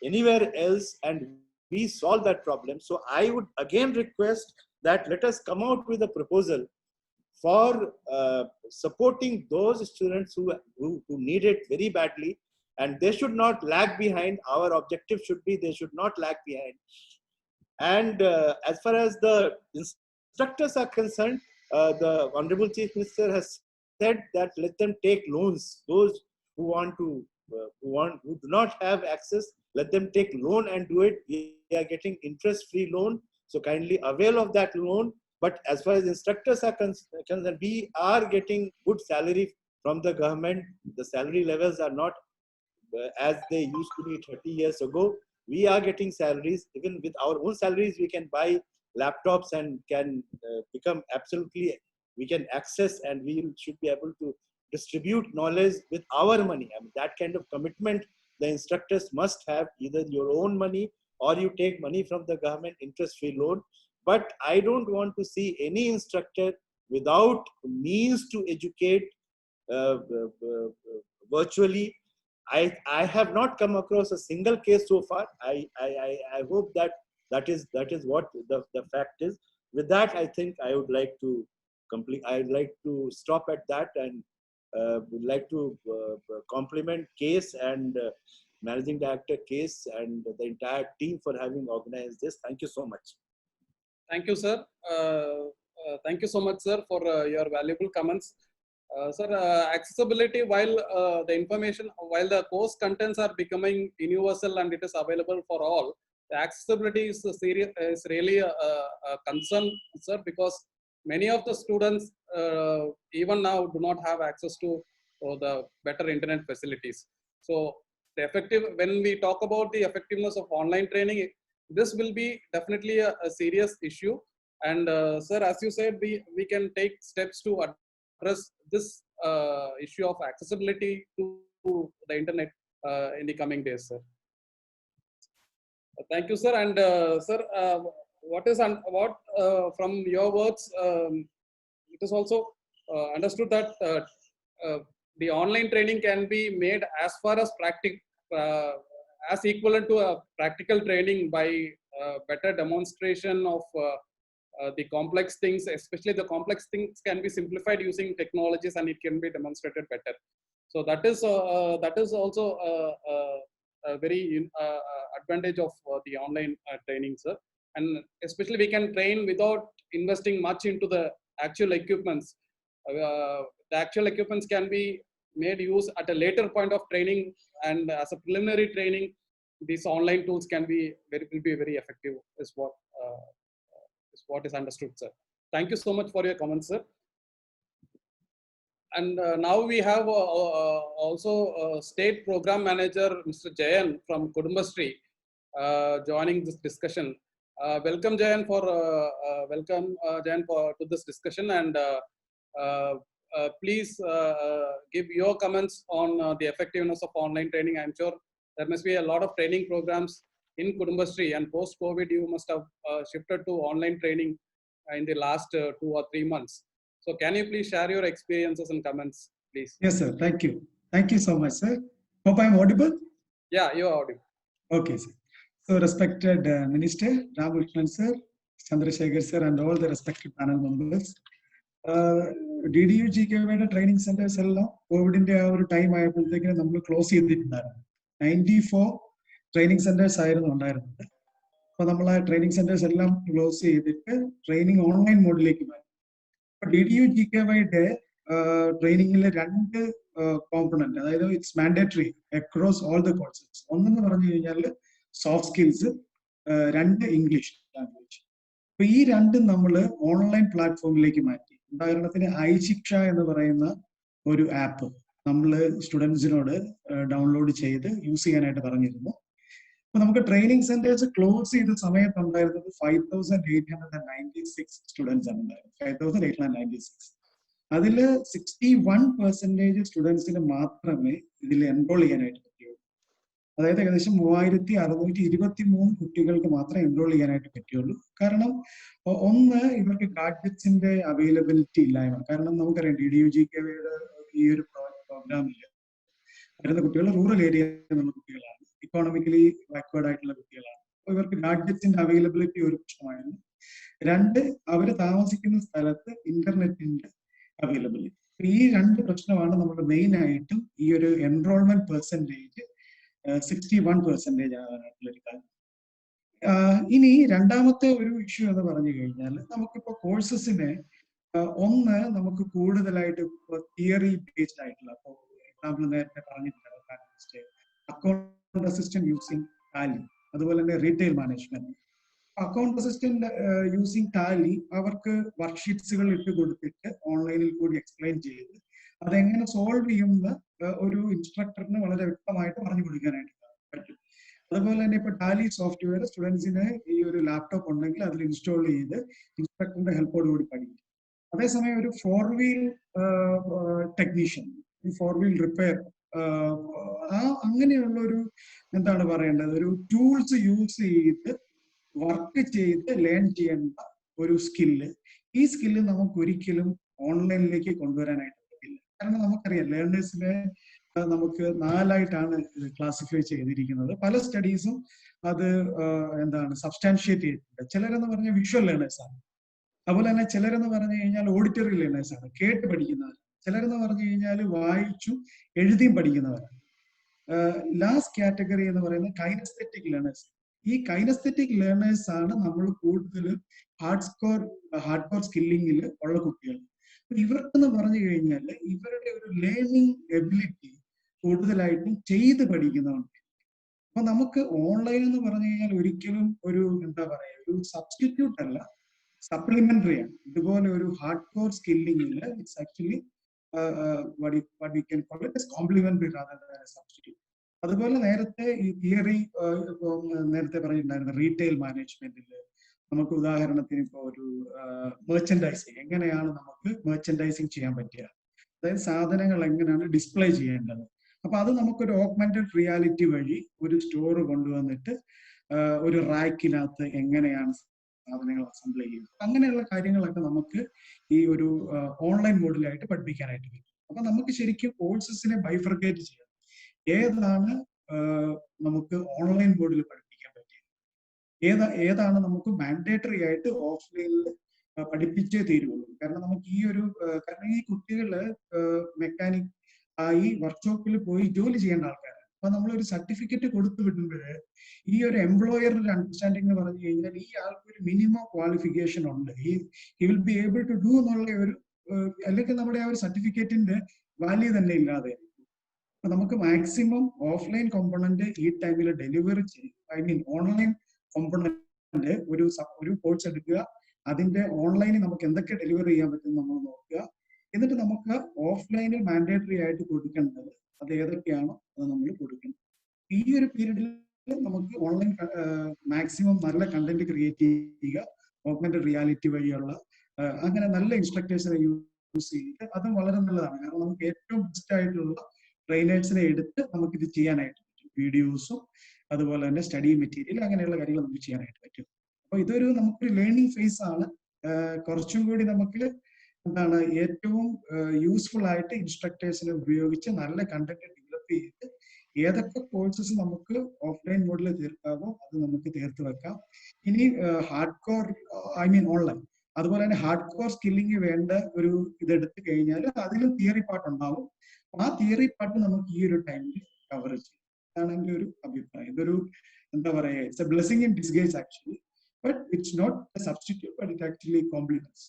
anywhere else and we solve that problem. So I would again request that let us come out with a proposal for supporting those students who need it very badly, and they should not lag behind. Our objective should be they should not lag behind. And as far as the instructors are concerned, the Honorable Chief Minister has said that let them take loans. Those who do not have access, let them take loan and do it. We are getting interest-free loan, so kindly avail of that loan. But as far as instructors are concerned, we are getting good salary from the government. The salary levels are not as they used to be 30 years ago. We are getting salaries. Even with our own salaries, we can buy laptops and can become absolutely, we can access, and we should be able to distribute knowledge with our money. I mean, that kind of commitment the instructors must have, either your own money or you take money from the government interest-free loan. But I don't want to see any instructor without means to educate virtually. I have not come across a single case so far. I hope that is what the fact is. With that, I think I would like to I'd like to stop at that, and would like to compliment Case and Managing Director Case and the entire team for having organized this. Thank you so much. Thank you, sir. Thank you so much, sir, for your valuable comments. Sir, accessibility, while while the course contents are becoming universal and it is available for all, the accessibility is really a concern, sir, because many of the students even now do not have access to the better internet facilities. So when we talk about the effectiveness of online training, this will be definitely a serious issue. And sir, as you said, we can take steps to address this issue of accessibility to the internet in the coming days, sir. Thank you, sir. And sir, from your words, it is also understood that the online training can be made as far as as equivalent to a practical training by better demonstration of the complex things. Especially the complex things can be simplified using technologies, and it can be demonstrated better. So that is also a very advantage of the online training, sir. And especially we can train without investing much into the actual equipments. The actual equipments can be made use at a later point of training, and as a preliminary training, these online tools will be very effective, is what is understood, sir. Thank you so much for your comments, sir. And now we have also State Program Manager, Mr. Jayan from Kudumbashree, joining this discussion. Welcome, Jayan, to this discussion, and please give your comments on the effectiveness of online training. I'm sure there must be a lot of training programs in Kudumbashree, and post-COVID, you must have shifted to online training in the last 2 or 3 months. So can you please share your experiences and comments, please? Yes, sir. Thank you. Thank you so much, sir. Hope I'm audible. Yeah, you are audible. Okay, sir. So respected Minister Ram Lakshman sir, Chandrasekhar sir, and all the respected panel members. DDU GKVയുടെ training centres എല്ലാം കോവിഡിന്റെ ആ ഒരു time ആയപ്പോഴത്തേക്കിന് നമ്മൾ close ചെയ്തിട്ടുണ്ടായിരുന്നു. 94 training centres ആയിരുന്നു ഉണ്ടായിരുന്നത്. അപ്പൊ നമ്മൾ ആ ട്രെയിനിങ് സെന്റേഴ്സ് എല്ലാം ക്ലോസ് ചെയ്തിട്ട് ട്രെയിനിങ് ഓൺലൈൻ മോഡിലേക്ക് മാറ്റി. അപ്പൊ DDU GKVയുടെ ട്രെയിനിങ്ങിലെ 2 കോമ്പണന്റ്, അതായത് it's mandatory across all the courses. ഒന്നെന്ന് പറഞ്ഞു കഴിഞ്ഞാൽ സോഫ്റ്റ് സ്കിൽസ്, 2 ഇംഗ്ലീഷ് ലാംഗ്വേജ്. അപ്പൊ ഈ 2 നമ്മൾ ഓൺലൈൻ പ്ലാറ്റ്ഫോമിലേക്ക് മാറ്റി. ഉദാഹരണത്തിന് ഐശിക്ഷ എന്ന് പറയുന്ന ഒരു ആപ്പ് നമ്മൾ സ്റ്റുഡൻസിനോട് ഡൗൺലോഡ് ചെയ്ത് യൂസ് ചെയ്യാനായിട്ട് പറഞ്ഞിരുന്നു. അപ്പൊ നമുക്ക് ട്രെയിനിങ് സെന്റേഴ്സ് ക്ലോസ് ചെയ്ത സമയത്ത് ഉണ്ടായിരുന്നത് 5896 സ്റ്റുഡൻസ് ആണ് ഉണ്ടായിരുന്നത്. 5896. അതില് 61% സ്റ്റുഡൻസിന് മാത്രമേ ഇതിൽ എൻറോൾ ചെയ്യാനായിട്ട് പറ്റുള്ളൂ. അതായത് ഏകദേശം 3623 കുട്ടികൾക്ക് മാത്രമേ എൻറോൾ ചെയ്യാനായിട്ട് പറ്റുള്ളൂ. കാരണം ഒന്ന്, ഇവർക്ക് ഗാഡ്ജറ്റ്സിന്റെ അവൈലബിലിറ്റി ഇല്ലായ്മ. കാരണം നമുക്കറിയാം DDU GKVയുടെ ഈ ഒരു പ്രോഗ്രാമിൽ വരുന്ന കുട്ടികൾ റൂറൽ ഏരിയയിൽ നിന്നുള്ള കുട്ടികളാണ്, ഇക്കോണമിക്കലി ബാക്ക്വേർഡ് ആയിട്ടുള്ള കുട്ടികളാണ്. അപ്പൊ ഇവർക്ക് ഗാഡ്ജറ്റ്സിന്റെ അവൈലബിലിറ്റി ഒരു പ്രശ്നമായിരുന്നു. 2, അവർ താമസിക്കുന്ന സ്ഥലത്ത് ഇന്റർനെറ്റിന്റെ അവൈലബിലിറ്റി. ഈ 2 പ്രശ്നമാണ് നമ്മുടെ മെയിൻ ആയിട്ടും ഈ ഒരു എൻറോൾമെന്റ് പെർസെന്റേജ് 61% ആകാനായിട്ടുള്ള ഒരു കാര്യം. ഇനി രണ്ടാമത്തെ ഒരു ഇഷ്യൂ എന്ന് പറഞ്ഞു കഴിഞ്ഞാൽ, നമുക്കിപ്പോ കോഴ്സസിനെ ഒന്ന് നമുക്ക് കൂടുതലായിട്ട് തിയറി ബേസ്ഡ് ആയിട്ടുള്ള, ഇപ്പോൾ എക്സാമ്പിൾ നേരത്തെ പറഞ്ഞിട്ടുണ്ട് അക്കൗണ്ട് അസിസ്റ്റന്റ് യൂസിങ് ടാലി, അതുപോലെ തന്നെ retail management. Account assistant using Tally അവർക്ക് വർക്ക്ഷീറ്റ്സുകൾ ഇട്ട് കൊടുത്തിട്ട് ഓൺലൈനിൽ കൂടി എക്സ്പ്ലെയിൻ ചെയ്ത് അതെങ്ങനെ സോൾവ് ചെയ്യുന്ന ഒരു ഇൻസ്ട്രക്ടറിന് വളരെ വ്യക്തമായിട്ട് പറഞ്ഞു കൊടുക്കാനായിട്ട് പറ്റും. അതുപോലെ തന്നെ ഇപ്പൊ ടാലി സോഫ്റ്റ്വെയർ സ്റ്റുഡൻസിന് ഈ ഒരു ലാപ്ടോപ്പ് ഉണ്ടെങ്കിൽ അതിൽ ഇൻസ്റ്റാൾ ചെയ്ത് ഇൻസ്ട്രക്ടറിന്റെ ഹെൽപ്പോട് കൂടി പഠിക്കും. അതേസമയം ഒരു 4 വീൽ ടെക്നീഷ്യൻ, 4 വീൽ റിപ്പയർ, അങ്ങനെയുള്ള ഒരു എന്താണ് പറയേണ്ടത്, ഒരു ടൂൾസ് യൂസ് ചെയ്ത് വർക്ക് ചെയ്ത് ലേൺ ചെയ്യേണ്ട ഒരു സ്കില്ല്, ഈ സ്കില്ല് നമുക്ക് ഒരിക്കലും ഓൺലൈനിലേക്ക് കൊണ്ടുവരാനായിട്ട് പറ്റില്ല. കാരണം നമുക്കറിയാം ലേണേഴ്സിനെ നമുക്ക് 4ആയിട്ടാണ് ക്ലാസിഫൈ ചെയ്തിരിക്കുന്നത്. പല സ്റ്റഡീസും അത് എന്താണ് സബ്സ്റ്റാൻഷിയേറ്റ് ചെയ്തിട്ടുണ്ട്. ചിലരെന്ന് പറഞ്ഞാൽ വിഷ്വൽ ലേണേഴ്സ് ആണ്, അതുപോലെ തന്നെ ചിലരെന്ന് പറഞ്ഞു കഴിഞ്ഞാൽ ഓഡിറ്ററി ലേണേഴ്സ് ആണ്, കേട്ട് പഠിക്കുന്നവർ. ചിലരെന്ന് പറഞ്ഞു കഴിഞ്ഞാൽ വായിച്ചും എഴുതിയും പഠിക്കുന്നവരാണ്. ലാസ്റ്റ് കാറ്റഗറി എന്ന് പറയുന്നത് കൈനസ്തെറ്റിക് ലേണേഴ്സ്. ഈ കൈനസ്തെറ്റിക് ലേണേഴ്സ് ആണ് നമ്മൾ കൂടുതലും ഹാർഡ് കോർ സ്കില്ലിങ്ങിൽ ഉള്ള കുട്ടികൾ. ഇവർക്കെന്ന് പറഞ്ഞു കഴിഞ്ഞാൽ ഇവരുടെ ഒരു ലേണിംഗ് എബിലിറ്റി കൂടുതലായിട്ടും ചെയ്ത് പഠിക്കുന്നതുകൊണ്ട്. അപ്പൊ നമുക്ക് ഓൺലൈൻ എന്ന് പറഞ്ഞു കഴിഞ്ഞാൽ ഒരിക്കലും ഒരു എന്താ പറയാ, ഒരു സബ്സ്റ്റിറ്റ്യൂട്ട് അല്ല, സപ്ലിമെന്ററി ആണ്. ഇതുപോലെ ഒരു ഹാർഡ് കോർ സ്കില്ലിങ്ങിൽ it's actually complementary rather than a substitute. അതുപോലെ നേരത്തെ ഈ തിയറി നേരത്തെ പറഞ്ഞിട്ടുണ്ടായിരുന്നു റീറ്റെയിൽ മാനേജ്മെന്റിൽ നമുക്ക് ഉദാഹരണത്തിന് ഇപ്പോൾ ഒരു മെർച്ചൻഡൈസിങ്, എങ്ങനെയാണ് നമുക്ക് മെർച്ചൻഡൈസിങ് ചെയ്യാൻ പറ്റുക, അതായത് സാധനങ്ങൾ എങ്ങനെയാണ് ഡിസ്പ്ലേ ചെയ്യേണ്ടത്. അപ്പൊ അത് നമുക്കൊരു ഓഗ്മെന്റഡ് റിയാലിറ്റി വഴി ഒരു സ്റ്റോർ കൊണ്ടുവന്നിട്ട് ഒരു റാക്കിനകത്ത് എങ്ങനെയാണ് സാധനങ്ങൾ അസംബിൾ ചെയ്യുന്നത്, അങ്ങനെയുള്ള കാര്യങ്ങളൊക്കെ നമുക്ക് ഈ ഒരു ഓൺലൈൻ മോഡിലായിട്ട് പഠിപ്പിക്കാനായിട്ട് പറ്റും. അപ്പൊ നമുക്ക് ശരിക്കും കോഴ്സസിനെ ബൈഫർക്കേറ്റ് ചെയ്യാം. ഏതാണ് നമുക്ക് ഓൺലൈൻ മോഡിൽ പഠിപ്പിക്കാൻ പറ്റിയത്, ഏതാണ് നമുക്ക് മാൻഡേറ്ററി ആയിട്ട് ഓഫ്ലൈനിൽ പഠിപ്പിച്ചേ തീരുള്ളൂ. കാരണം നമുക്ക് ഈ ഒരു കാരണം ഈ കുട്ടികള് മെക്കാനിക് ആയി വർക്ക്ഷോപ്പിൽ പോയി ജോലി ചെയ്യേണ്ട ആൾക്കാരാണ്. അപ്പൊ നമ്മളൊരു സർട്ടിഫിക്കറ്റ് കൊടുത്തു വിടുമ്പോൾ ഈ ഒരു എംപ്ലോയറുടെ അണ്ടർസ്റ്റാൻഡിംഗ് എന്ന് പറഞ്ഞു കഴിഞ്ഞാൽ ഈ ആൾക്ക് ഒരു മിനിമം ക്വാളിഫിക്കേഷൻ ഉണ്ട്, he will be able to do എന്നുള്ള ഒരു, അല്ലെങ്കിൽ നമ്മുടെ ആ ഒരു സർട്ടിഫിക്കറ്റിന്റെ വാല്യൂ തന്നെ ഇല്ലാതെ. അപ്പൊ നമുക്ക് മാക്സിമം ഓഫ്ലൈൻ കോമ്പണന്റ് ഈ ടൈമിൽ ഡെലിവറി ചെയ്യും. ഐ മീൻ ഓൺലൈൻ കോമ്പണന്റ് ഒരു കോഴ്സ് എടുക്കുക, അതിന്റെ ഓൺലൈനിൽ നമുക്ക് എന്തൊക്കെ ഡെലിവറി ചെയ്യാൻ പറ്റും നമ്മൾ നോക്കുക. എന്നിട്ട് നമുക്ക് ഓഫ്ലൈനിൽ മാൻഡേറ്ററി ആയിട്ട് കൊടുക്കേണ്ടത് അത് ഏതൊക്കെയാണോ അത് നമ്മൾ കൊടുക്കണം. ഈ ഒരു പീരീഡിൽ നമുക്ക് ഓൺലൈൻ മാക്സിമം നല്ല കണ്ടന്റ് ക്രിയേറ്റ് ചെയ്യുക, ഓഗ്മെന്റഡ് റിയാലിറ്റി വഴിയുള്ള അങ്ങനെ നല്ല ഇൻസ്ട്രക്ടേഴ്സിനെ യൂസ് ചെയ്തിട്ട് അതും വളരെ നല്ലതാണ്. കാരണം നമുക്ക് ഏറ്റവും ബെസ്റ്റ് ആയിട്ടുള്ള ട്രെയിനേഴ്സിനെ എടുത്ത് നമുക്ക് ഇത് ചെയ്യാനായിട്ട് പറ്റും. വീഡിയോസും അതുപോലെ തന്നെ സ്റ്റഡി മെറ്റീരിയൽ അങ്ങനെയുള്ള കാര്യങ്ങൾ നമുക്ക് ചെയ്യാനായിട്ട് പറ്റും. അപ്പൊ ഇതൊരു നമുക്കൊരു ലേണിംഗ് ഫേസ് ആണ്. കുറച്ചും കൂടി നമുക്ക് എന്താണ് ഏറ്റവും യൂസ്ഫുൾ ആയിട്ട് ഇൻസ്ട്രക്ടേഴ്സിനെ ഉപയോഗിച്ച് നല്ല കണ്ടന്റ് ഡെവലപ്പ് ചെയ്ത് ഏതൊക്കെ കോഴ്സസ് നമുക്ക് ഓഫ്ലൈൻ മോഡിൽ തീർക്കാവോ അത് നമുക്ക് തീർത്ത് വെക്കാം. ഇനി ഹാർഡ് കോർ ഓൺലൈൻ, അതുപോലെ തന്നെ ഹാർഡ് കോർ സ്കില്ലിംഗ് വേണ്ട ഒരു ഇതെടുത്തു കഴിഞ്ഞാൽ അതിലും തിയറി പാർട്ട് ഉണ്ടാവും. ആ തിയറി പാർട്ട് നമുക്ക് ഈ ഒരു ടൈമിൽ കവർ ചെയ്യും. അതാണ് എൻ്റെ ഒരു അഭിപ്രായം. ഇതൊരു എന്താ പറയാ, it's a blessing in disguise actually, but it's not a substitute, but it actually compliments.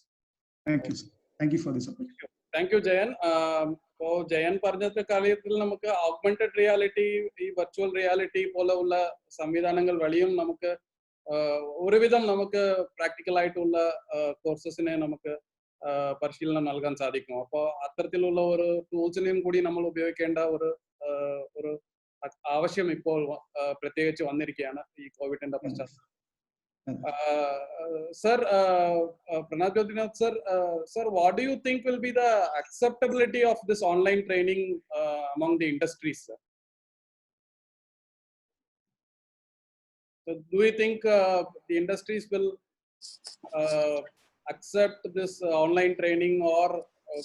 Thank you sir. Thank you for this opportunity. Thank you Jayan. ഇപ്പോ ജയൻ പറഞ്ഞ കാര്യത്തിൽ നമുക്ക് ഓഗ്മെന്റഡ് റിയാലിറ്റി, ഈ വെർച്വൽ റിയാലിറ്റി പോലെയുള്ള സംവിധാനങ്ങൾ വഴിയും നമുക്ക് ഒരുവിധം നമുക്ക് പ്രാക്ടിക്കൽ ആയിട്ടുള്ള കോഴ്സസിനെ നമുക്ക് പരിശീലനം നൽകാൻ സാധിക്കും. അപ്പോൾ അത്തരത്തിലുള്ള ഒരു ടൂൾസിനെയും കൂടി നമ്മൾ ഉപയോഗിക്കേണ്ട ഒരു ആവശ്യം ഇപ്പോൾ പ്രത്യേകിച്ച് വന്നിരിക്കുകയാണ് ഈ കോവിഡിന്റെ പശ്ചാത്തലത്തിൽ. Sir, Pranav Jyotinath sir, sir, what do you think will be the acceptability of this online training among the industries, sir? So, do you think the industries will accept this online training, or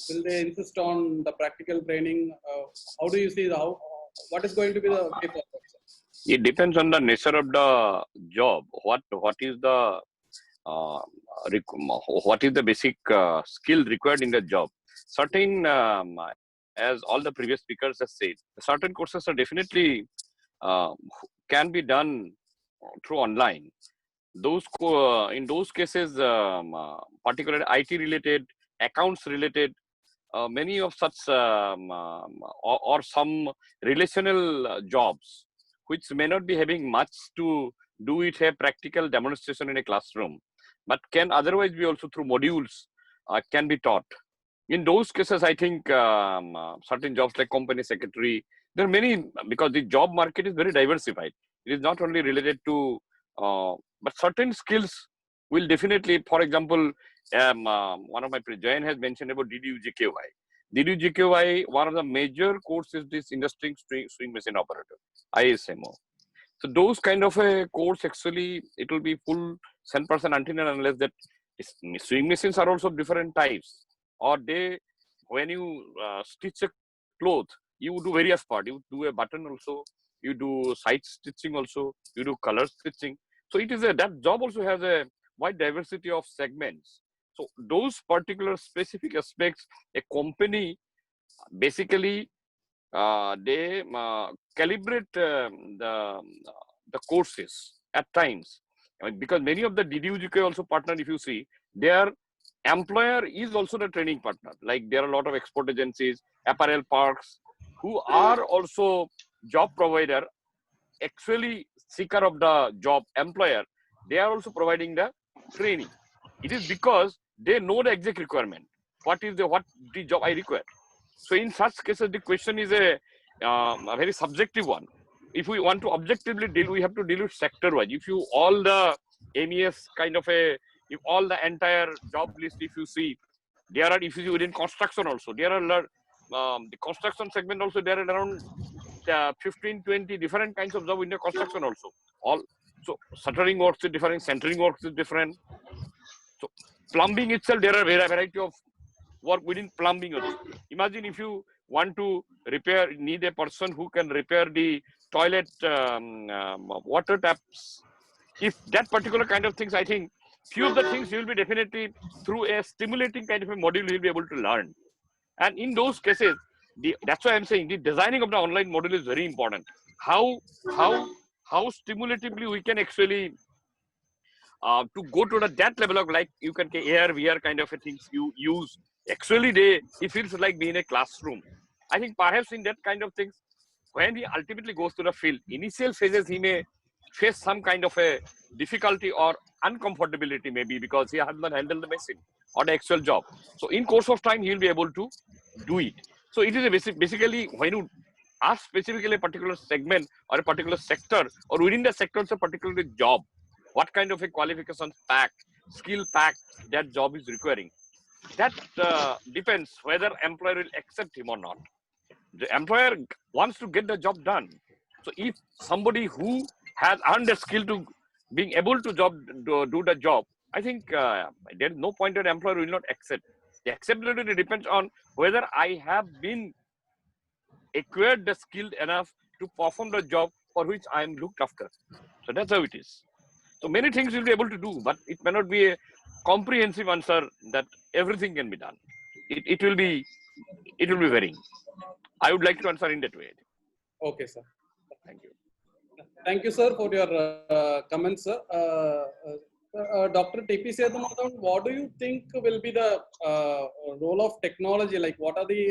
will they insist on the practical training? How do you see what is going to be the way forward, sir? It depends on the nature of the job. What is the basic skill required in the job? Certain, as all the previous speakers have said, certain courses are definitely can be done through online. In those cases, particularly IT related, accounts related, many of such or some relational jobs, which may not be having much to do with a practical demonstration in a classroom, but can otherwise be also through modules can be taught. In those cases, I think certain jobs like company secretary, there are many, because the job market is very diversified. It is not only related to, but certain skills will definitely, for example, one of my Jayan has mentioned about DDU-GKY. DDU-GKY, one of the major courses is this industry swing machine operator, ISMO. So those kind of a course, actually, it will be full 100% until and unless that swing machines are also different types. Or when you stitch a cloth, you do various parts. You do a button also, you do side stitching also, you do color stitching. So it is that job also has a wide diversity of segments. So those particular specific aspects, a company basically they calibrate the courses at times. I mean, because many of the DDU-GKY also partner, if you see, their employer is also the training partner. Like there are a lot of export agencies, apparel parks, who are also job provider, actually seeker of the job employer. They are also providing the training. It is because they know the exact requirement. What the job I require. So in such cases, the question is a very subjective one. If we want to objectively deal, we have to deal with sector-wise. If you all the MES kind of if all the entire job list, if you see, there are, if you see within construction also, there are the construction segment also, there are around 15-20 different kinds of job in the construction also. So shuttering works is different, centering works is different. So plumbing itself, there are a variety of work within plumbing also. Imagine if you want to need a person who can repair the toilet water taps. If that particular kind of things, I think few of the things you will be definitely through a stimulating kind of a module you will be able to learn. And in those cases, that's why I'm saying the designing of the online module is very important. How stimulatively we can actually to go to that level of, like, you can get AR, VR kind of a things you use. Actually, it feels like being in a classroom. I think perhaps in that kind of things, when he ultimately goes to the field, initial phases he may face some kind of a difficulty or uncomfortability, maybe because he has not handled the machine or the actual job. So in course of time, he will be able to do it. So it is a basically when you ask specifically a particular segment or a particular sector, or within the sector, it's a particular job, what kind of a qualification pack, skill pack that job is requiring. That depends whether employer will accept him or not. The employer wants to get the job done. So if somebody who has earned the skill to being able to do the job, I think there is no point that employer will not accept. The acceptability depends on whether I have been acquired the skill enough to perform the job for which I am looked after. So that's how it is. So many things we'll be able to do, but it may not be a comprehensive answer that everything can be done. It will be varying. I would like to answer in that way. Okay, sir. Thank you. Thank you, sir, for your comments, sir. Dr. T.P. Sethumathavan, what do you think will be the role of technology? Like, what are the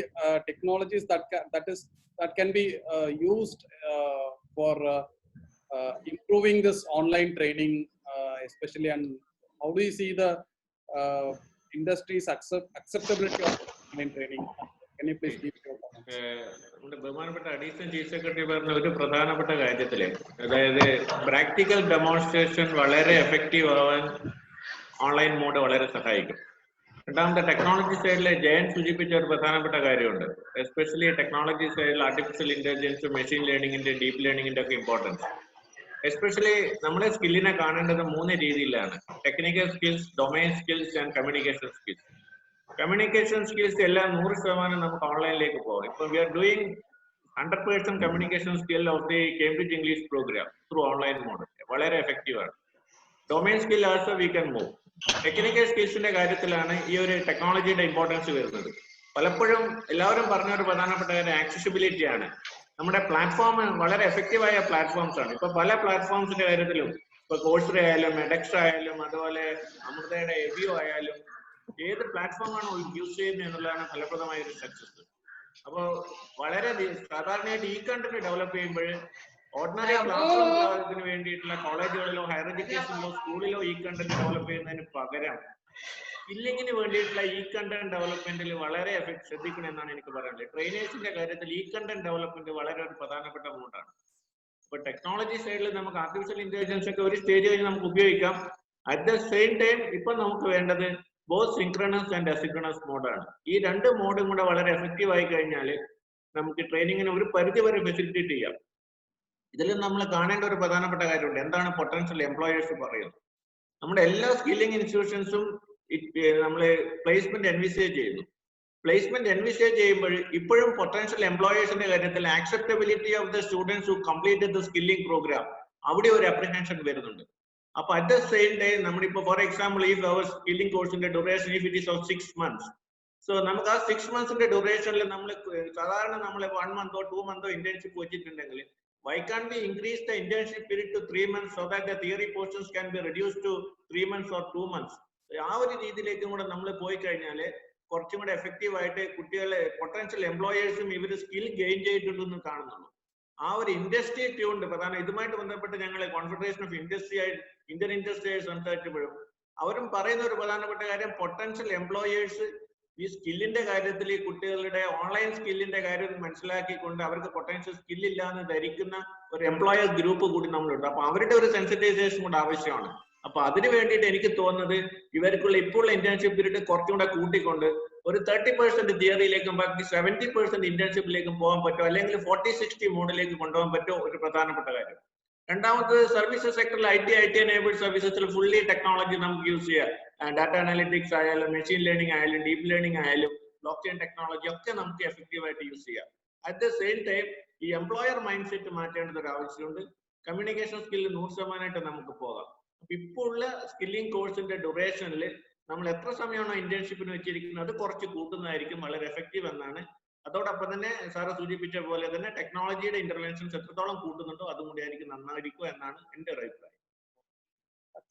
technologies that can be used for improving this online training, especially, and how do you see the industry's acceptability of online training? Can you please give your comments? നമ്മുടെ ബഹുമാനപ്പെട്ട additional chief secretary പറഞ്ഞ ഒരു പ്രധാനപ്പെട്ട കാര്യത്തില്, അതായത് practical demonstration വളരെ effective ആവാൻ online mode വളരെ സഹായിക്കും. രണ്ടാമത്തെ ടെക്നോളജി സൈഡിൽ ജയൻ സൂചിപ്പിച്ച ഒരു പ്രധാനപ്പെട്ട കാര്യമുണ്ട്. എസ്പെഷ്യലി ടെക്നോളജി സൈഡിൽ ആർട്ടിഫിഷ്യൽ ഇന്റലിജൻസ്, മെഷീൻ ലേണിംഗിന്റെ, ഡീപ്പ് ലേണിംഗിന്റെ ഒക്കെ ഇമ്പോർട്ടൻസ്. എസ്പെഷ്യലി നമ്മളെ സ്കില്ലിനെ കാണേണ്ടത് 3 രീതിയിലാണ്: technical skills, domain skills and communication skills. Communication skills എല്ലാം 100% നമുക്ക് ഓൺലൈനിലേക്ക് പോകാം. ഇപ്പൊ we are doing 100% communication skill of the Cambridge English programme through online mode. വളരെ എഫക്റ്റീവ് ആണ്. Domain skill also we can move. Technical സ്കിൽസിന്റെ കാര്യത്തിലാണ് ഈ ഒരു ടെക്നോളജിയുടെ ഇമ്പോർട്ടൻസ് വരുന്നത്. പലപ്പോഴും എല്ലാവരും പറഞ്ഞ ഒരു പ്രധാനപ്പെട്ട കാര്യം ആക്സസിബിലിറ്റി ആണ്. നമ്മുടെ പ്ലാറ്റ്ഫോം വളരെ എഫക്റ്റീവായ പ്ലാറ്റ്ഫോംസ് ആണ്. ഇപ്പൊ പല പ്ലാറ്റ്ഫോംസിന്റെ കാര്യത്തിലും, ഇപ്പൊ കോഴ്സറ ആയാലും, എഡെക്സ് ആയാലും, അതുപോലെ അമൃതയുടെ എവിയോ ആയാലും, ഏത് പ്ലാറ്റ്ഫോമാണ് യൂസ് ചെയ്യുന്നത് എന്നുള്ളതാണ് ഫലപ്രദമായ ഒരു സക്സസ്. അപ്പോൾ വളരെ സാധാരണയായിട്ട് ഈ കണ്ടന്റ് ഡെവലപ്പ് ചെയ്യുമ്പോൾ ഓർഡിനറി ക്ലാസ് റൂം വേണ്ടിയിട്ടുള്ള കോളേജുകളിലോ ഹയർ എഡ്യൂക്കേഷനിലോ സ്കൂളിലോ ഈ കണ്ടന്റ് ഡെവലപ്പ് ചെയ്യുന്നതിന് പകരം സ്കില്ലിങ്ങിന് വേണ്ടിയിട്ടുള്ള ഈ കണ്ടന്റ് ഡെവലപ്മെന്റിൽ വളരെ ശ്രദ്ധിക്കണം എന്നാണ് എനിക്ക് പറയാനുള്ളത്. ട്രെയിനേഴ്സിന്റെ കാര്യത്തിൽ ഈ കണ്ടന്റ് ഡെവലപ്മെന്റ് വളരെ ഒരു പ്രധാനപ്പെട്ട മൂഡാണ്. ഇപ്പൊ ടെക്നോളജി സൈഡിൽ നമുക്ക് ആർട്ടിഫിഷ്യൽ ഇന്റലിജൻസ് ഒക്കെ ഒരു സ്റ്റേജ് കഴിഞ്ഞ് നമുക്ക് ഉപയോഗിക്കാം. അറ്റ് ദ സെയിം ടൈം ഇപ്പൊ നമുക്ക് വേണ്ടത് ബോത്ത് സിൻക്രണസ് ആൻഡ് അസിൻക്രണസ് മോഡാണ്. ഈ 2 മോഡും കൂടെ വളരെ എഫക്റ്റീവ് ആയി കഴിഞ്ഞാൽ നമുക്ക് ട്രെയിനിങ്ങിന് ഒരു പരിധി വരെ ഫെസിലിറ്റേറ്റ് ചെയ്യാം. ഇതിൽ നമ്മൾ കാണേണ്ട ഒരു പ്രധാനപ്പെട്ട കാര്യമുണ്ട്. എന്താണ് പൊട്ടൻഷ്യൽ എംപ്ലോയേഴ്സ് പറയുന്നത്? നമ്മുടെ എല്ലാ സ്കില്ലിംഗ് ഇൻസ്റ്റിറ്റ്യൂഷൻസും നമ്മൾ പ്ലേസ്മെന്റ് എൻവിസേജ് ചെയ്യുന്നു. പ്ലേസ്മെന്റ് എൻവിസേജ് ചെയ്യുമ്പോൾ ഇപ്പോഴും പൊട്ടൻഷ്യൽ എംപ്ലോയേഴ്സിന്റെ കാര്യത്തിൽ acceptability of the students who completed the skilling programme, അവിടെ ഒരു അപ്രിഹെൻഷൻ വരുന്നുണ്ട്. അപ്പൊ അറ്റ് ദ സെയിം ടൈം നമ്മളിപ്പോ ഫോർ എക്സാമ്പിൾ ഈ അവർ സ്കില്ലിംഗ് കോഴ്സിന്റെ duration if it is of 6 months, so നമുക്ക് ആ 6 monthsന്റെ ഡ്യൂറേഷനിൽ നമ്മൾ സാധാരണ നമ്മൾ 1 month or 2 month ഇന്റേൺഷിപ്പ് വെച്ചിട്ടുണ്ടെങ്കിൽ why can't we increase the internship period to 3 months so that the theory portions can be reduced to 3 months or 2 months? ആ ഒരു രീതിയിലേക്കും കൂടെ നമ്മൾ പോയി കഴിഞ്ഞാൽ കുറച്ചും കൂടെ എഫക്റ്റീവ് ആയിട്ട് കുട്ടികളെ പൊട്ടൻഷ്യൽ എംപ്ലോയേഴ്സും ഇവർ സ്കിൽ ഗെയിൻ ചെയ്തിട്ടുണ്ടെന്ന് കാണുന്നുള്ളൂ. ആ ഒരു ഇൻഡസ്ട്രി ട്യൂണ്ട് പ്രധാനം. ഇതുമായിട്ട് ബന്ധപ്പെട്ട് ഞങ്ങൾ കോൺഫെഡറേഷൻ ഓഫ് ഇന്ത്യൻ ഇൻഡസ്ട്രിയേഴ്സ് സംസാരിച്ചപ്പോഴും അവരും പറയുന്ന ഒരു പ്രധാനപ്പെട്ട കാര്യം പൊട്ടൻഷ്യൽ എംപ്ലോയേഴ്സ് ഈ സ്കില്ലിന്റെ കാര്യത്തിൽ ഈ കുട്ടികളുടെ ഓൺലൈൻ സ്കില്ലിന്റെ കാര്യം മനസ്സിലാക്കിക്കൊണ്ട് അവർക്ക് പൊട്ടൻഷ്യൽ സ്കില്ലില്ല എന്ന് ധരിക്കുന്ന ഒരു എംപ്ലോയേഴ്സ് ഗ്രൂപ്പ് കൂടി നമ്മളുണ്ട്. അപ്പൊ അവരുടെ ഒരു സെൻസിറ്റൈസേഷൻ കൂടെ ആവശ്യമാണ്. അപ്പൊ അതിന് വേണ്ടിയിട്ട് എനിക്ക് തോന്നുന്നത് ഇവർക്കുള്ള ഇപ്പോഴുള്ള ഇന്റേൺഷിപ്പ് പീരീഡ് കുറച്ചും കൂടെ കൂട്ടിക്കൊണ്ട് ഒരു 30% തിയറിയിലേക്കും ബാക്കി 70% ഇന്റേൺഷിപ്പിലേക്കും പോകാൻ പറ്റുമോ, അല്ലെങ്കിൽ 40-60 മോഡിലേക്ക് കൊണ്ടുപോകാൻ പറ്റുമോ, ഒരു പ്രധാനപ്പെട്ട കാര്യം. രണ്ടാമത് സർവീസസ് സെക്ടറിൽ IT എനേബിൾഡ് സർവീസസിൽ ഫുള്ളി ടെക്നോളജി നമുക്ക് യൂസ് ചെയ്യാം. ഡാറ്റ അനാലിറ്റിക്സ് ആയാലും, മെഷീൻ ലേണിംഗ് ആയാലും, ഡീപ്പ് ലേണിംഗ് ആയാലും, ബ്ലോക്ക് ചെയിൻ ടെക്നോളജി ഒക്കെ നമുക്ക് എഫക്റ്റീവ് ആയിട്ട് യൂസ് ചെയ്യാം. അറ്റ് ദ സെയിം ടൈം ഈ എംപ്ലോയർ മൈൻഡ് സെറ്റ് മാറ്റേണ്ടത് ഒരു ആവശ്യമുണ്ട്. കമ്മ്യൂണിക്കേഷൻ സ്കില്ല് 100% നമുക്ക് പോകാം. അപ്പൊ ഇപ്പോൾ ഉള്ള സ്കില്ലിംഗ് കോഴ്സിന്റെ ഡ്യൂറേഷനിൽ നമ്മൾ എത്ര സമയമാണോ ഇന്റേൺഷിപ്പിന് വെച്ചിരിക്കുന്നത് അത് കുറച്ച് കൂട്ടുന്നതായിരിക്കും വളരെ എഫക്റ്റീവ് എന്നാണ്. അതോടൊപ്പം തന്നെ സാറ് സൂചിപ്പിച്ച പോലെ തന്നെ ടെക്നോളജിയുടെ ഇന്റർവെൻഷൻസ് എത്രത്തോളം കൂട്ടുന്നുണ്ടോ അതും കൂടി ആയിരിക്കും നന്നായിരിക്കും എന്നാണ് എന്റെ ഒരു അഭിപ്രായം.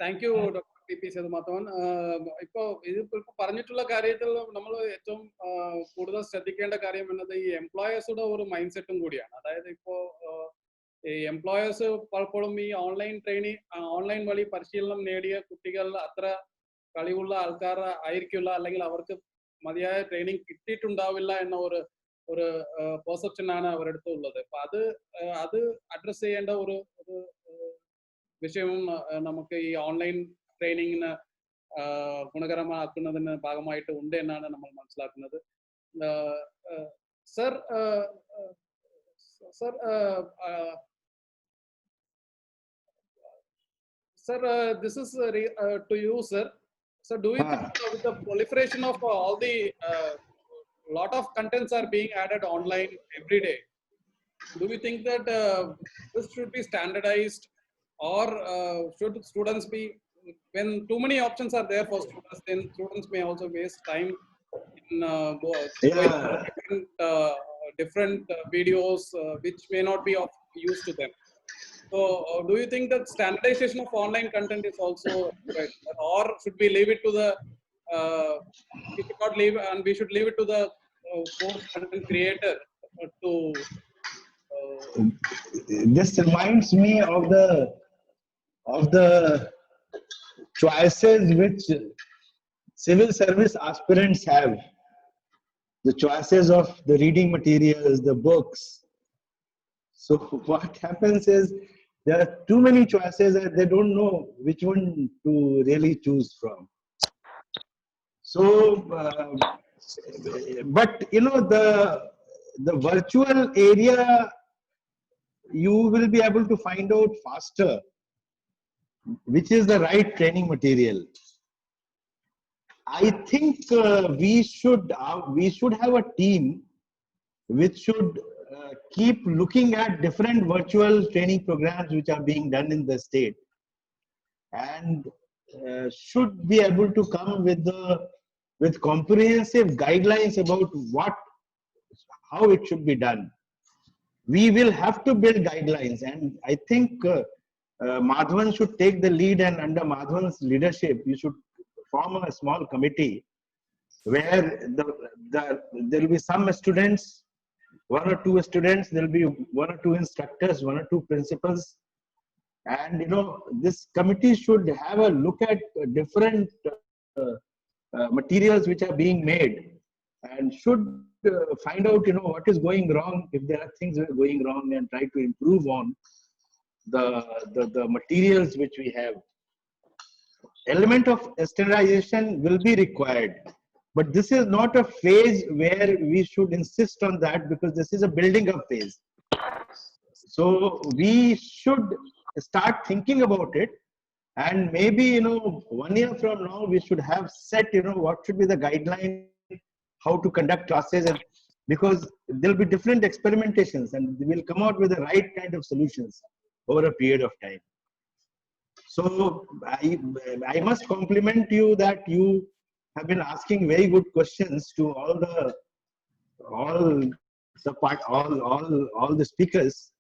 Thank you doctor T.P. Sethumathavan. ഇപ്പോ ഇതിപ്പോ പറഞ്ഞിട്ടുള്ള കാര്യത്തിൽ നമ്മൾ ഏറ്റവും കൂടുതൽ ശ്രദ്ധിക്കേണ്ട കാര്യം എന്നത് ഈ എംപ്ലോയേഴ്സുടെ ഒരു മൈൻഡ് സെറ്റും കൂടിയാണ്. അതായത് ഇപ്പോ ഈ എംപ്ലോയേഴ്സ് പലപ്പോഴും ഈ ഓൺലൈൻ വഴി പരിശീലനം നേടിയ കുട്ടികൾ അത്ര കഴിവുള്ള ആൾക്കാർ ആയിരിക്കില്ല, അല്ലെങ്കിൽ അവർക്ക് മതിയായ ട്രെയിനിങ് കിട്ടിയിട്ടുണ്ടാവില്ല എന്ന ഒരു പെർസെപ്ഷൻ ആണ് അവരുടെ അടുത്ത് ഉള്ളത്. അപ്പൊ അത് അഡ്രസ് ചെയ്യേണ്ട ഒരു വിഷയവും നമുക്ക് ഈ ഓൺലൈൻ ട്രെയിനിങ്ങിന് ഗുണകരമാക്കുന്നതിന് ഭാഗമായിട്ട് ഉണ്ട് എന്നാണ് നമ്മൾ മനസ്സിലാക്കുന്നത്. Sir this is to you, sir. So do you think with the proliferation of all the lot of contents are being added online every day, do you think that this should be standardized, or should students be, when too many options are there for students, then students may also waste time in going for Yeah. different videos which may not be of use to them. So, do you think that standardization of online content is also required, or should we leave it to the we should not leave, and we should leave it to the course content creator to This reminds me of the choices which civil service aspirants have. The choices of the reading materials, the books. So what happens is there are too many choices and they don't know which one to really choose from. So, but you know, the virtual area, you will be able to find out faster which is the right training material. I think we should have a team which should keep looking at different virtual training programs which are being done in the state, and should be able to come with comprehensive guidelines about how it should be done. We will have to build guidelines, and I think Madhavan should take the lead, and under Madhavan's leadership, you should form a small committee where there will be some students, one or two students, there will be one or two instructors, one or two principals, and you know, this committee should have a look at different materials which are being made, and should find out, you know, what is going wrong, if there are things that are going wrong, and try to improve on the materials which we have. Element of standardization will be required, but this is not a phase where we should insist on that, because this is a building up phase. So we should start thinking about it, and maybe, you know, 1 year from now we should have set, you know, what should be the guideline, how to conduct classes, and because there will be different experimentations and we will come out with the right kind of solutions over a period of time. So I must compliment you that you have been asking very good questions to all the speakers,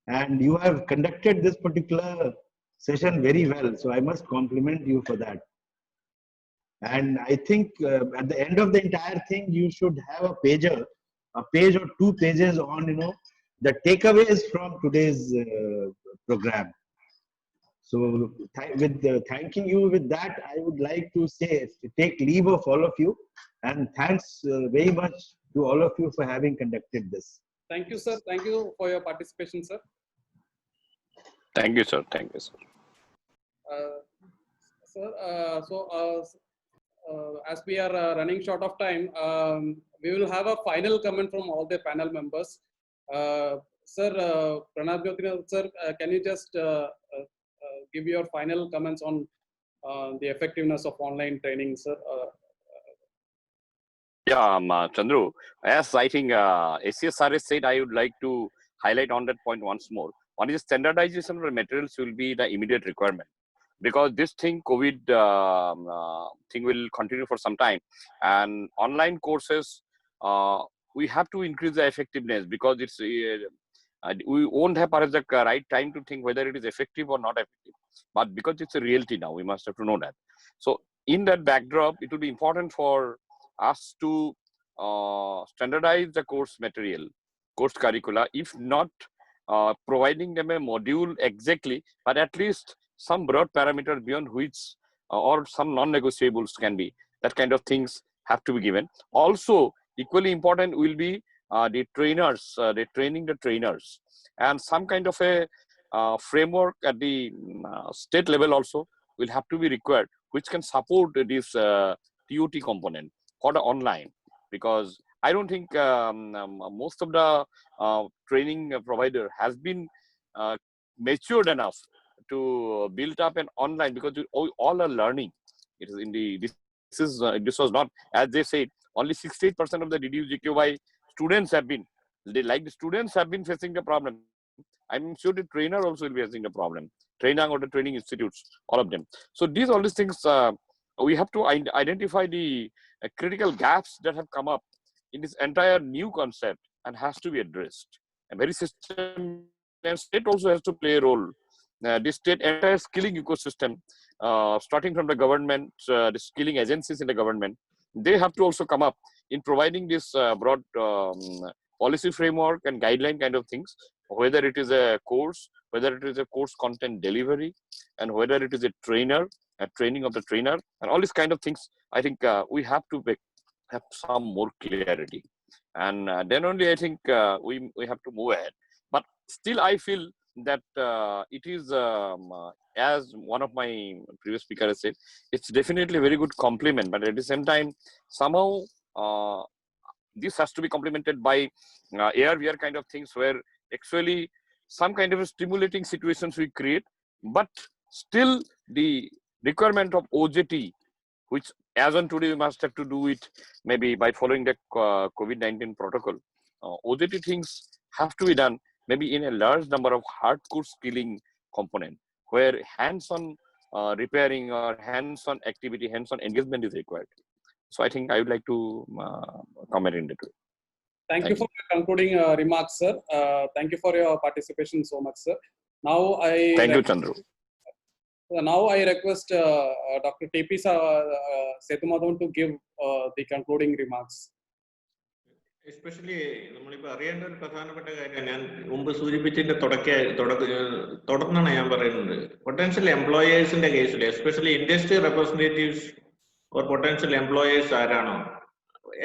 and you have conducted this particular session very well. So I must compliment you for that. And I think at the end of the entire thing, you should have a page or 2 pages on, you know, the takeaways from today's program. So thanking you with that, I would like to take leave of all of you, and thanks very much to all of you for having conducted this. Thank you, sir. Thank you for your participation, sir. Thank you, sir. Thank you, sir. As we are running short of time, we will have a final comment from all the panel members. Sir, Pranab Jyotirao, sir, can you just give your final comments on the effectiveness of online training, sir? Yeah, Chandru, as I think SCSRS said, I would like to highlight on that point once more. One is standardization of the materials will be the immediate requirement, because this thing, COVID thing will continue for some time, and online courses, we have to increase the effectiveness, because it's we won't have perhaps the right time to think whether it is effective or not effective, but because it's a reality now, we must have to know that. So in that backdrop, it will be important for us to standardize the course material, course curricula, if not providing them a module exactly, but at least some broad parameter beyond which or some non-negotiables can be. That kind of things have to be given. Also, equally important will be the trainers, the training the trainers, and some kind of a framework at the state level also will have to be required, which can support this TOT component for the online, because I don't think most of the training provider has been matured enough to build up an online, because all are learning. It is in the this was not, as they said, only 68% of the DDU-GKY students have been like the students have been facing the problem, I'm sure the trainer also will be facing the problem. Training or the training institutes, all of them. So all these things, we have to identify the critical gaps that have come up in this entire new concept and has to be addressed. And very system and state also has to play a role. The state entire skilling ecosystem, starting from the government, the skilling agencies in the government, they have to also come up in providing this broad policy framework and guideline kind of things, whether it is a course, whether it is a course content delivery, and whether it is a trainer, a training of the trainer, and all these kind of things. I think we have to have some more clarity, and then only I think we have to move ahead. But still, I feel that it is, as one of my previous speakers said, it's definitely a very good compliment. But at the same time, somehow this has to be complemented by AR/VR kind of things, where actually some kind of stimulating situations we create, but still the requirement of OJT, which as on today we must have to do it maybe by following the COVID-19 protocol. OJT things have to be done maybe in a large number of hardcore skilling component, where hands-on repairing or hands-on activity, hands-on engagement is required. So I think I would like to comment in that way. Thank you for your concluding remarks, sir. Thank you for your participation so much, sir. Now Thank you, Chandru. Now I request Dr. T.P. Sethumadhavan to give the concluding remarks. Especially നമ്മളിപ്പോൾ അറിയേണ്ട ഒരു പ്രധാനപ്പെട്ട കാര്യം ഞാൻ മുമ്പ് സൂചിപ്പിച്ചതിന്റെ തുടർന്നാണ് ഞാൻ പറയുന്നത്. പൊട്ടൻഷ്യൽ എംപ്ലോയേഴ്സിന്റെ കേസിൽ especially industry representatives or potential employers ആരാണോ,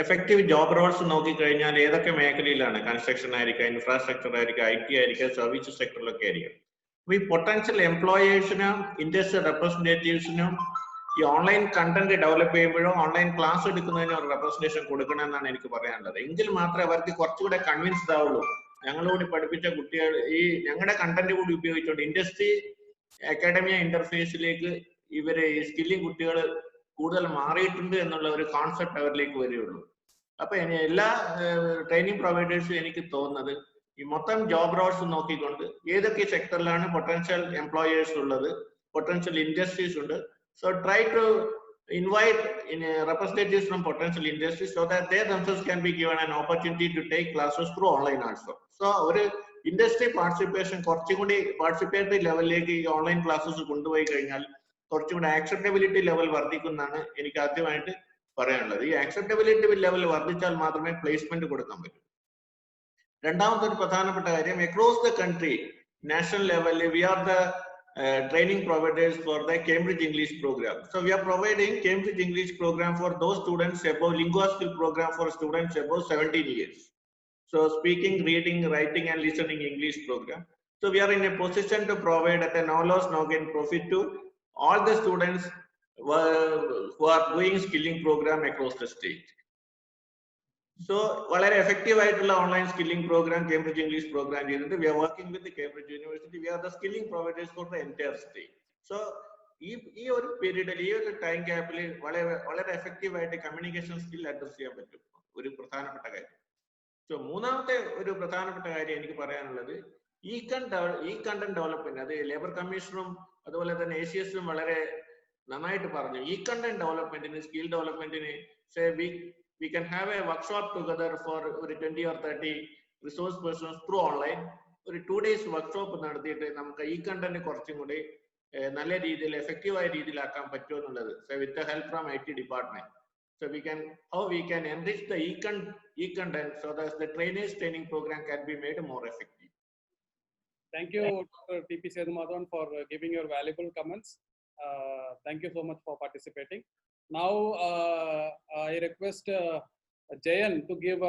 എഫക്റ്റീവ് ജോബ് റോൾസ് നോക്കിക്കഴിഞ്ഞാൽ ഏതൊക്കെ മേഖലയിലാണ്, കൺസ്ട്രക്ഷൻ ആയിരിക്കാം, ഇൻഫ്രാസ്ട്രക്ചർ ആയിരിക്കാം, IT ആയിരിക്കാം, സർവീസ് സെക്ടറിലൊക്കെ ആയിരിക്കും. അപ്പൊ ഈ പൊട്ടൻഷ്യൽ എംപ്ലോയേഴ്സിനും ഇൻഡസ്ട്രി റെപ്രസെന്റേറ്റീവ്സിനും ഈ ഓൺലൈൻ കണ്ടന്റ് ഡെവലപ്പ് ചെയ്യുമ്പോഴോ ഓൺലൈൻ ക്ലാസ് എടുക്കുന്നതിന് ഒരു റെപ്രസെന്റേഷൻ കൊടുക്കണം എന്നാണ് എനിക്ക് പറയാനുള്ളത്. എങ്കിൽ മാത്രമേ അവർക്ക് കുറച്ചുകൂടെ കൺവിൻസ്ഡ് ആവുള്ളൂ. ഞങ്ങളോട് പഠിപ്പിച്ച കുട്ടികൾ ഈ ഞങ്ങളുടെ കണ്ടന്റ് കൂടി ഉപയോഗിച്ചുകൊണ്ട് ഇൻഡസ്ട്രി അക്കാഡമിയ ഇന്റർഫേസിലേക്ക് ഇവര് ഈ സ്കില്ലിംഗ് കുട്ടികൾ കൂടുതൽ മാറിയിട്ടുണ്ട് എന്നുള്ള ഒരു കോൺസെപ്റ്റ് അവരിലേക്ക് വരികയുള്ളൂ. അപ്പൊ എല്ലാ ട്രെയിനിങ് പ്രൊവൈഡേഴ്സും എനിക്ക് തോന്നുന്നത് ഈ മൊത്തം ജോബ് റോൾസ് നോക്കിക്കൊണ്ട് ഏതൊക്കെ സെക്ടറിലാണ് പൊട്ടൻഷ്യൽ എംപ്ലോയേഴ്സ് ഉള്ളത്, പൊട്ടൻഷ്യൽ ഇൻഡസ്ട്രീസ് ഉണ്ട്. So try to invite representatives from potential industries so that they themselves can be given an opportunity to take classes through online also. So ഒരു industry participation കുറച്ചും കൂടി participatory ലെവലിലേക്ക് ഈ online classes കൊണ്ടുപോയി കഴിഞ്ഞാൽ കുറച്ചും കൂടി ആക്സെപ്റ്റബിലിറ്റി ലെവൽ വർദ്ധിക്കുന്നതാണ് എനിക്ക് ആദ്യമായിട്ട് പറയാനുള്ളത്. ഈ ആക്സെപ്റ്റബിലിറ്റി ലെവൽ വർദ്ധിച്ചാൽ മാത്രമേ പ്ലേസ്മെന്റ് കൊടുക്കാൻ പറ്റൂ. രണ്ടാമത്തെ ഒരു പ്രധാനപ്പെട്ട കാര്യം, അക്രോസ് ദ കൺട്രി നാഷണൽ ലെവലിൽ we are the training providers for the Cambridge English program. So we are providing Cambridge English program for those students above, lingua skill program for students above 17 years. So speaking, reading, writing and listening English program. So we are in a position to provide at a no loss no gain profit to all the students who are doing skilling program across the state. So വളരെ effective ആയിട്ടുള്ള online skilling programme Cambridge English programme ചെയ്തിട്ട് we are working with Cambridge university. We are the skilling providers for the entire state. So ഈ ഒരു പീരീഡിൽ, ഈ ഒരു time ഗ്യാപ്പിൽ വളരെ എഫക്റ്റീവ് ആയിട്ട് കമ്മ്യൂണിക്കേഷൻ സ്കിൽ അഡ്രസ് ചെയ്യാൻ പറ്റും, ഒരു പ്രധാനപ്പെട്ട കാര്യം. സോ മൂന്നാമത്തെ ഒരു പ്രധാനപ്പെട്ട കാര്യം എനിക്ക് പറയാനുള്ളത്, ഈ കണ്ടന്റ് ഡെവലപ്മെന്റ്, അത് ലേബർ കമ്മീഷനും അതുപോലെ തന്നെ ACSനും വളരെ നന്നായിട്ട് പറഞ്ഞു. ഈ കണ്ടന്റ് ഡെവലപ്മെന്റിന്, സ്കിൽ ഡെവലപ്മെന്റിന് we can have a workshop together for 20 or 30 resource persons through online. ഒരു 2 days വർക്ക്ഷോപ്പ് നടത്തിയിട്ട് നമുക്ക് ഈ കണ്ടന്റ് കുറച്ചും കൂടി നല്ല രീതിയിൽ എഫക്റ്റീവായ രീതിയിലാക്കാൻ പറ്റുമോ എന്നുള്ളത്, with the help from IT department. So how we can enrich the e-content so that the training program can be made more effective. Thank you, Dr. T.P. Sethumadhavan, for giving your valuable comments. Thank you so much for participating. Now I request Jayan to give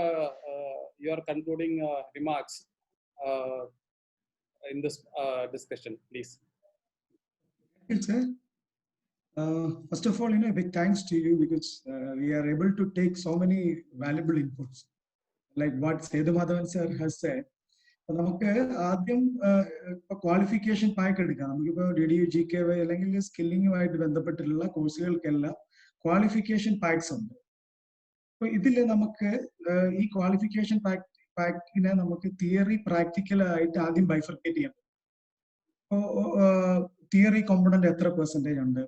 your concluding remarks in this discussion, please. Thank you, sir. First of all, a big thanks to you because we are able to take so many valuable inputs. Like what Sethumadhavan sir has said, നമുക്ക് ആദ്യം qualification pack എടുക്കാം. നമുക്കിപ്പോൾ DDU GKY അല്ലെങ്കിൽ സ്കില്ലിങ്ങുമായിട്ട് ബന്ധപ്പെട്ടിട്ടുള്ള കോഴ്സുകൾക്കെല്ലാം qualification pax ഉണ്ട്. അപ്പൊ ഇതിൽ നമുക്ക് ഈ ക്വാളിഫിക്കേഷൻ പാക്ക് ഫാക്ടിനെ നമുക്ക് തിയറി പ്രാക്ടിക്കൽ ആയിട്ട് ആദ്യം ബൈഫർക്കേറ്റ് ചെയ്യണം. ഇപ്പോ തിയറി കോമ്പണന്റ് എത്ര പെർസെന്റേജ് ഉണ്ട്,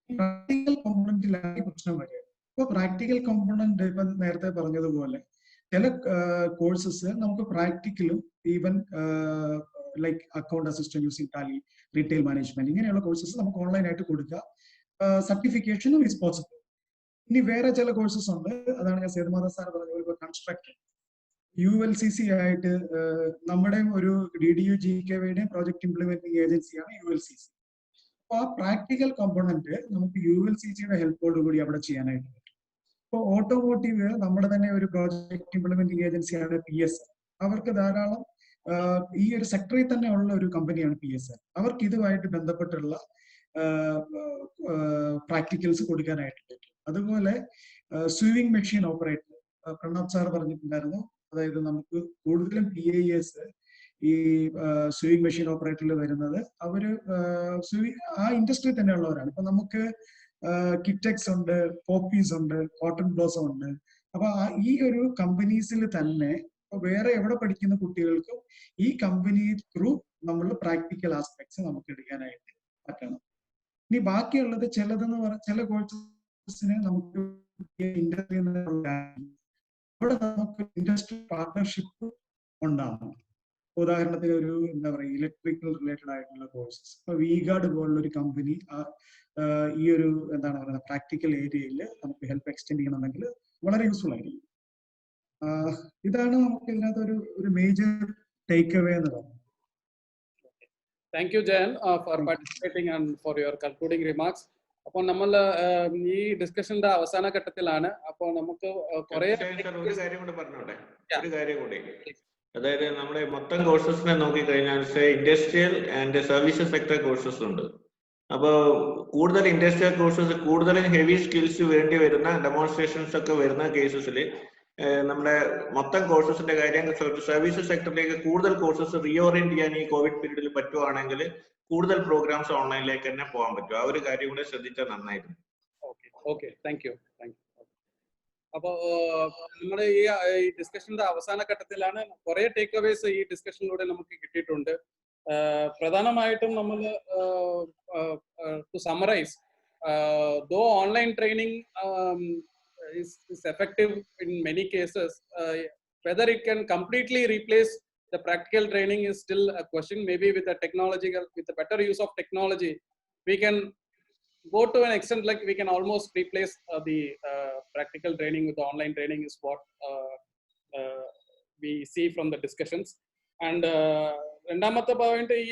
പ്രാക്ടിക്കൽ കോമ്പണന്റിലാണ് പ്രശ്നം വരിക. ഇപ്പൊ പ്രാക്ടിക്കൽ കോമ്പണന്റ് ഇപ്പൊ നേരത്തെ പറഞ്ഞതുപോലെ ചില കോഴ്സസ് നമുക്ക് പ്രാക്ടിക്കലും even like account assistant using Tally, retail management, ഇങ്ങനെയുള്ള കോഴ്സസ് നമുക്ക് ഓൺലൈൻ ആയിട്ട് കൊടുക്കുക. സർട്ടിഫിക്കേഷനും ഇസ് പോസിബിൾ. ഇനി വേറെ ചില കോഴ്സസ് ഉണ്ട്, അതാണ് ഞാൻ സേതുമാധവൻ സാർ പറഞ്ഞ കൺസ്ട്രക്ഷൻ ULCC ആയിട്ട് നമ്മുടെ ഒരു DDU-GKVയുടെയും പ്രോജക്ട് ഇംപ്ലിമെന്റിംഗ് ഏജൻസിയാണ് ULCC. അപ്പൊ ആ പ്രാക്ടിക്കൽ കോമ്പണന്റ് നമുക്ക് ULCCയുടെ ഹെൽപ്പോട് കൂടി അവിടെ ചെയ്യാനായിട്ട് പറ്റും. ഇപ്പോൾ ഓട്ടോമോട്ടീവ് നമ്മുടെ തന്നെ ഒരു പ്രോജക്ട് ഇംപ്ലിമെന്റിംഗ് ഏജൻസിയാണ് PSL. അവർക്ക് ധാരാളം ഈ ഒരു സെക്ടറിൽ തന്നെ ഉള്ള ഒരു കമ്പനിയാണ് PSL. അവർക്ക് ഇതുമായിട്ട് ബന്ധപ്പെട്ടുള്ള പ്രാക്ടിക്കൽസ് കൊടുക്കാനായിട്ട് പറ്റും. അതുപോലെ swimming machine operator Pranab sir പറഞ്ഞിട്ടുണ്ടായിരുന്നു. അതായത് നമുക്ക് കൂടുതലും PIS ഈ സ്വിമ്മിംഗ് മെഷീൻ ഓപ്പറേറ്ററിൽ വരുന്നത് അവര് ആ ഇൻഡസ്ട്രി തന്നെ ഉള്ളവരാണ്. ഇപ്പൊ നമുക്ക് കിറ്റെക്സ് ഉണ്ട്, പോപ്പീസ് ഉണ്ട്, കോട്ടൺ ബ്ലോസം ഉണ്ട്. അപ്പൊ ഈ ഒരു കമ്പനീസിൽ തന്നെ വേറെ എവിടെ പഠിക്കുന്ന കുട്ടികൾക്കും ഈ കമ്പനി ത്രൂ നമ്മൾ പ്രാക്ടിക്കൽ ആസ്പെക്ട്സ് നമുക്ക് എടുക്കാനായിട്ട് പറ്റണം. ഇനി ബാക്കിയുള്ളത് ചിലതെന്ന് പറഞ്ഞാൽ ചില കോഴ്സസിന് നമുക്ക് ഇൻഡസ്ട്രി അവിടെ നമുക്ക് ഇൻഡസ്ട്രി പാർട്ണർഷിപ്പ് ഉണ്ടാവണം. ഉദാഹരണത്തിന് ഒരു എന്താ പറയുക ഇലക്ട്രിക്കൽ റിലേറ്റഡ് ആയിട്ടുള്ള കോഴ്സസ്, ഇപ്പൊ വിഗാർഡ് പോലുള്ള ഒരു കമ്പനി ഈ ഒരു എന്താണ് പറയുക പ്രാക്ടിക്കൽ ഏരിയയിൽ നമുക്ക് ഹെൽപ്പ് എക്സ്റ്റെൻഡ് ചെയ്യണമെങ്കിൽ വളരെ യൂസ്ഫുൾ ആയിരിക്കും. ഇതാണ് നമുക്ക് ഇതിനകത്ത് ഒരു മേജർ ടേക്ക് അവേ എന്ന് പറയുന്നത്. Thank you Jayan four participating and for your concluding remarks. അപ്പോൾ നമ്മൾ ഈ ഡിസ്കഷന്റെ അവസാന ഘട്ടത്തിലാണ്. അപ്പോൾ നമുക്ക് കുറെ ഒരു കാര്യം കൂടെ പറഞ്ഞോട്ടെ, ഒരു കാര്യം കൂടി. അതായത് നമ്മുടെ മൊത്തം കോഴ്സസിനെ നോക്കിക്കഴിഞ്ഞാൽ industrial and services sector courses ഉണ്ട്. അപ്പോൾ കൂടുതൽ ഇൻഡസ്ട്രിയൽ കോഴ്സസ് കൂടുതലും ഹെവി സ്കിൽസ് വേണ്ടി വരുന്ന ഡെമോൺസ്ട്രേഷൻസ് ഒക്കെ വരുന്ന കേസസിൽ നമ്മുടെ മൊത്തം കോഴ്സസിന്റെ കാര്യം സർവീസസ് സെക്ടറിലേക്ക് കൂടുതൽ കോഴ്സസ് റീഓറിയന്റ് ചെയ്യാൻ ഈ കോവിഡ് പീരീഡിൽ പറ്റുവാണെങ്കിൽ കൂടുതൽ പ്രോഗ്രാംസ് ഓൺലൈനിലേക്ക് തന്നെ പോകാൻ പറ്റും. ആ ഒരു കാര്യം കൂടെ ശ്രദ്ധിച്ചാൽ നന്നായിരുന്നു. Okay thank you. അപ്പോൾ നമ്മുടെ ഈ ഡിസ്കഷന്റെ അവസാന ഘട്ടത്തിലാണ്. കുറെ ടേക്ക് അവേസ് ഈ ഡിസ്കഷനിലൂടെ നമുക്ക് കിട്ടിയിട്ടുണ്ട്. പ്രധാനമായിട്ടും നമ്മൾ to summarise, though online training is effective in many cases, whether it can completely replace the practical training is still a question. Maybe with the better use of technology, we can go to an extent like we can almost replace the practical training with the online training is what we see from the discussions. And രണ്ടാമത്തെ point ഈ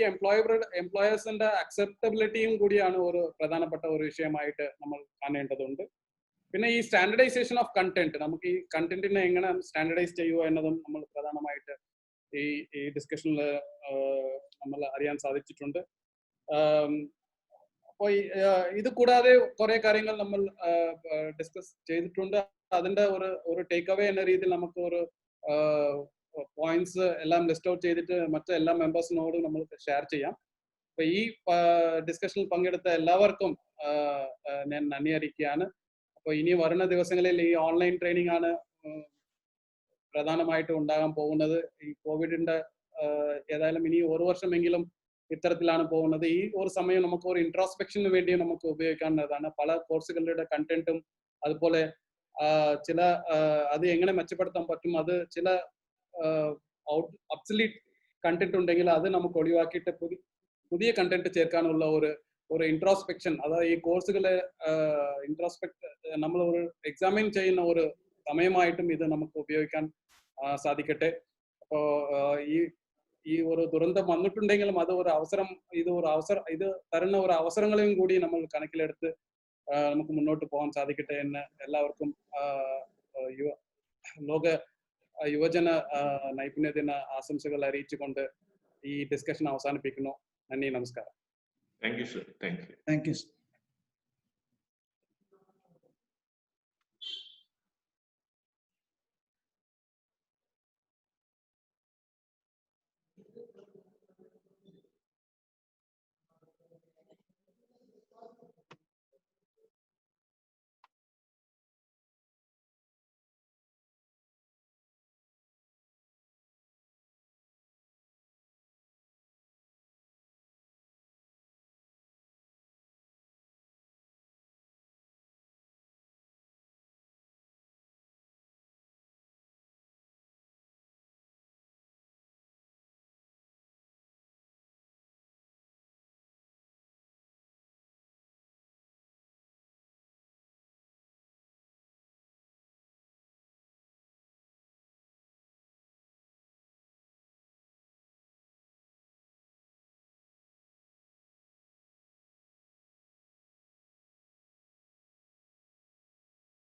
എംപ്ലോയേഴ്സിന്റെ അക്സെപ്റ്റബിലിറ്റിയും കൂടിയാണ് ഒരു പ്രധാനപ്പെട്ട ഒരു വിഷയമായിട്ട് നമ്മൾ കാണേണ്ടതുണ്ട്. പിന്നെ ഈ സ്റ്റാൻഡർഡൈസേഷൻ ഓഫ് കണ്ടന്റ്, നമുക്ക് ഈ കണ്ടന്റിനെ എങ്ങനെ സ്റ്റാൻഡർഡൈസ് ചെയ്യുക എന്നതും നമ്മൾ പ്രധാനമായിട്ട് ഈ ഡിസ്കഷനിൽ നമ്മൾ അറിയാൻ സാധിച്ചിട്ടുണ്ട്. അപ്പോൾ ഇത് കൂടാതെ കുറെ കാര്യങ്ങൾ നമ്മൾ ഡിസ്കസ് ചെയ്തിട്ടുണ്ട്. അതിന്റെ ഒരു ടേക്ക് അവേ എന്ന രീതിയിൽ നമുക്ക് ഒരു പോയിന്റ്സ് എല്ലാം ലിസ്റ്റ് ഔട്ട് ചെയ്തിട്ട് മറ്റെല്ലാ മെമ്പേഴ്സിനോടും നമ്മൾ ഷെയർ ചെയ്യാം. അപ്പൊ ഈ ഡിസ്കഷനിൽ പങ്കെടുത്ത എല്ലാവർക്കും ഞാൻ നന്ദി അറിയിക്കുകയാണ്. അപ്പോൾ ഇനി വരുന്ന ദിവസങ്ങളിൽ ഈ ഓൺലൈൻ ട്രെയിനിങ് ആണ് പ്രധാനമായിട്ടും ഉണ്ടാകാൻ പോകുന്നത്. ഈ കോവിഡിന്റെ ഏതായാലും ഇനി ഒരു വർഷമെങ്കിലും ഇത്തരത്തിലാണ് പോകുന്നത്. ഈ ഒരു സമയം നമുക്ക് ഒരു ഇൻട്രോസ്പെക്ഷന് വേണ്ടി നമുക്ക് ഉപയോഗിക്കാവുന്നതാണ്. പല കോഴ്സുകളുടെ കണ്ടന്റും അതുപോലെ ചില അത് എങ്ങനെ മെച്ചപ്പെടുത്താൻ പറ്റും, അത് ചില ഒബ്സലീറ്റ് കണ്ടന്റ് ഉണ്ടെങ്കിൽ അത് നമുക്ക് ഒഴിവാക്കിയിട്ട് പുതിയ കണ്ടന്റ് ചേർക്കാനുള്ള ഒരു ഇൻട്രോസ്പെക്ഷൻ, അതായത് ഈ കോഴ്സുകളെ നമ്മൾ ഒരു എക്സാമിൻ ചെയ്യുന്ന ഒരു സമയമായിട്ടും ഇത് നമുക്ക് ഉപയോഗിക്കാൻ സാധിക്കട്ടെ. അപ്പോൾ ഈ ഒരു ദുരന്തം വന്നിട്ടുണ്ടെങ്കിലും അത് ഒരു അവസരം, ഇത് തരുന്ന ഒരു അവസരങ്ങളെയും കൂടി നമ്മൾ കണക്കിലെടുത്ത് നമുക്ക് മുന്നോട്ട് പോകാൻ സാധിക്കട്ടെ എന്ന് എല്ലാവർക്കും ലോക യുവജന നൈപുണ്യദിന ആശംസകൾ അറിയിച്ചുകൊണ്ട് ഈ ഡിസ്കഷൻ അവസാനിപ്പിക്കുന്നു. നന്ദി, നമസ്കാരം. Thank you sir. Thank U. Thank you.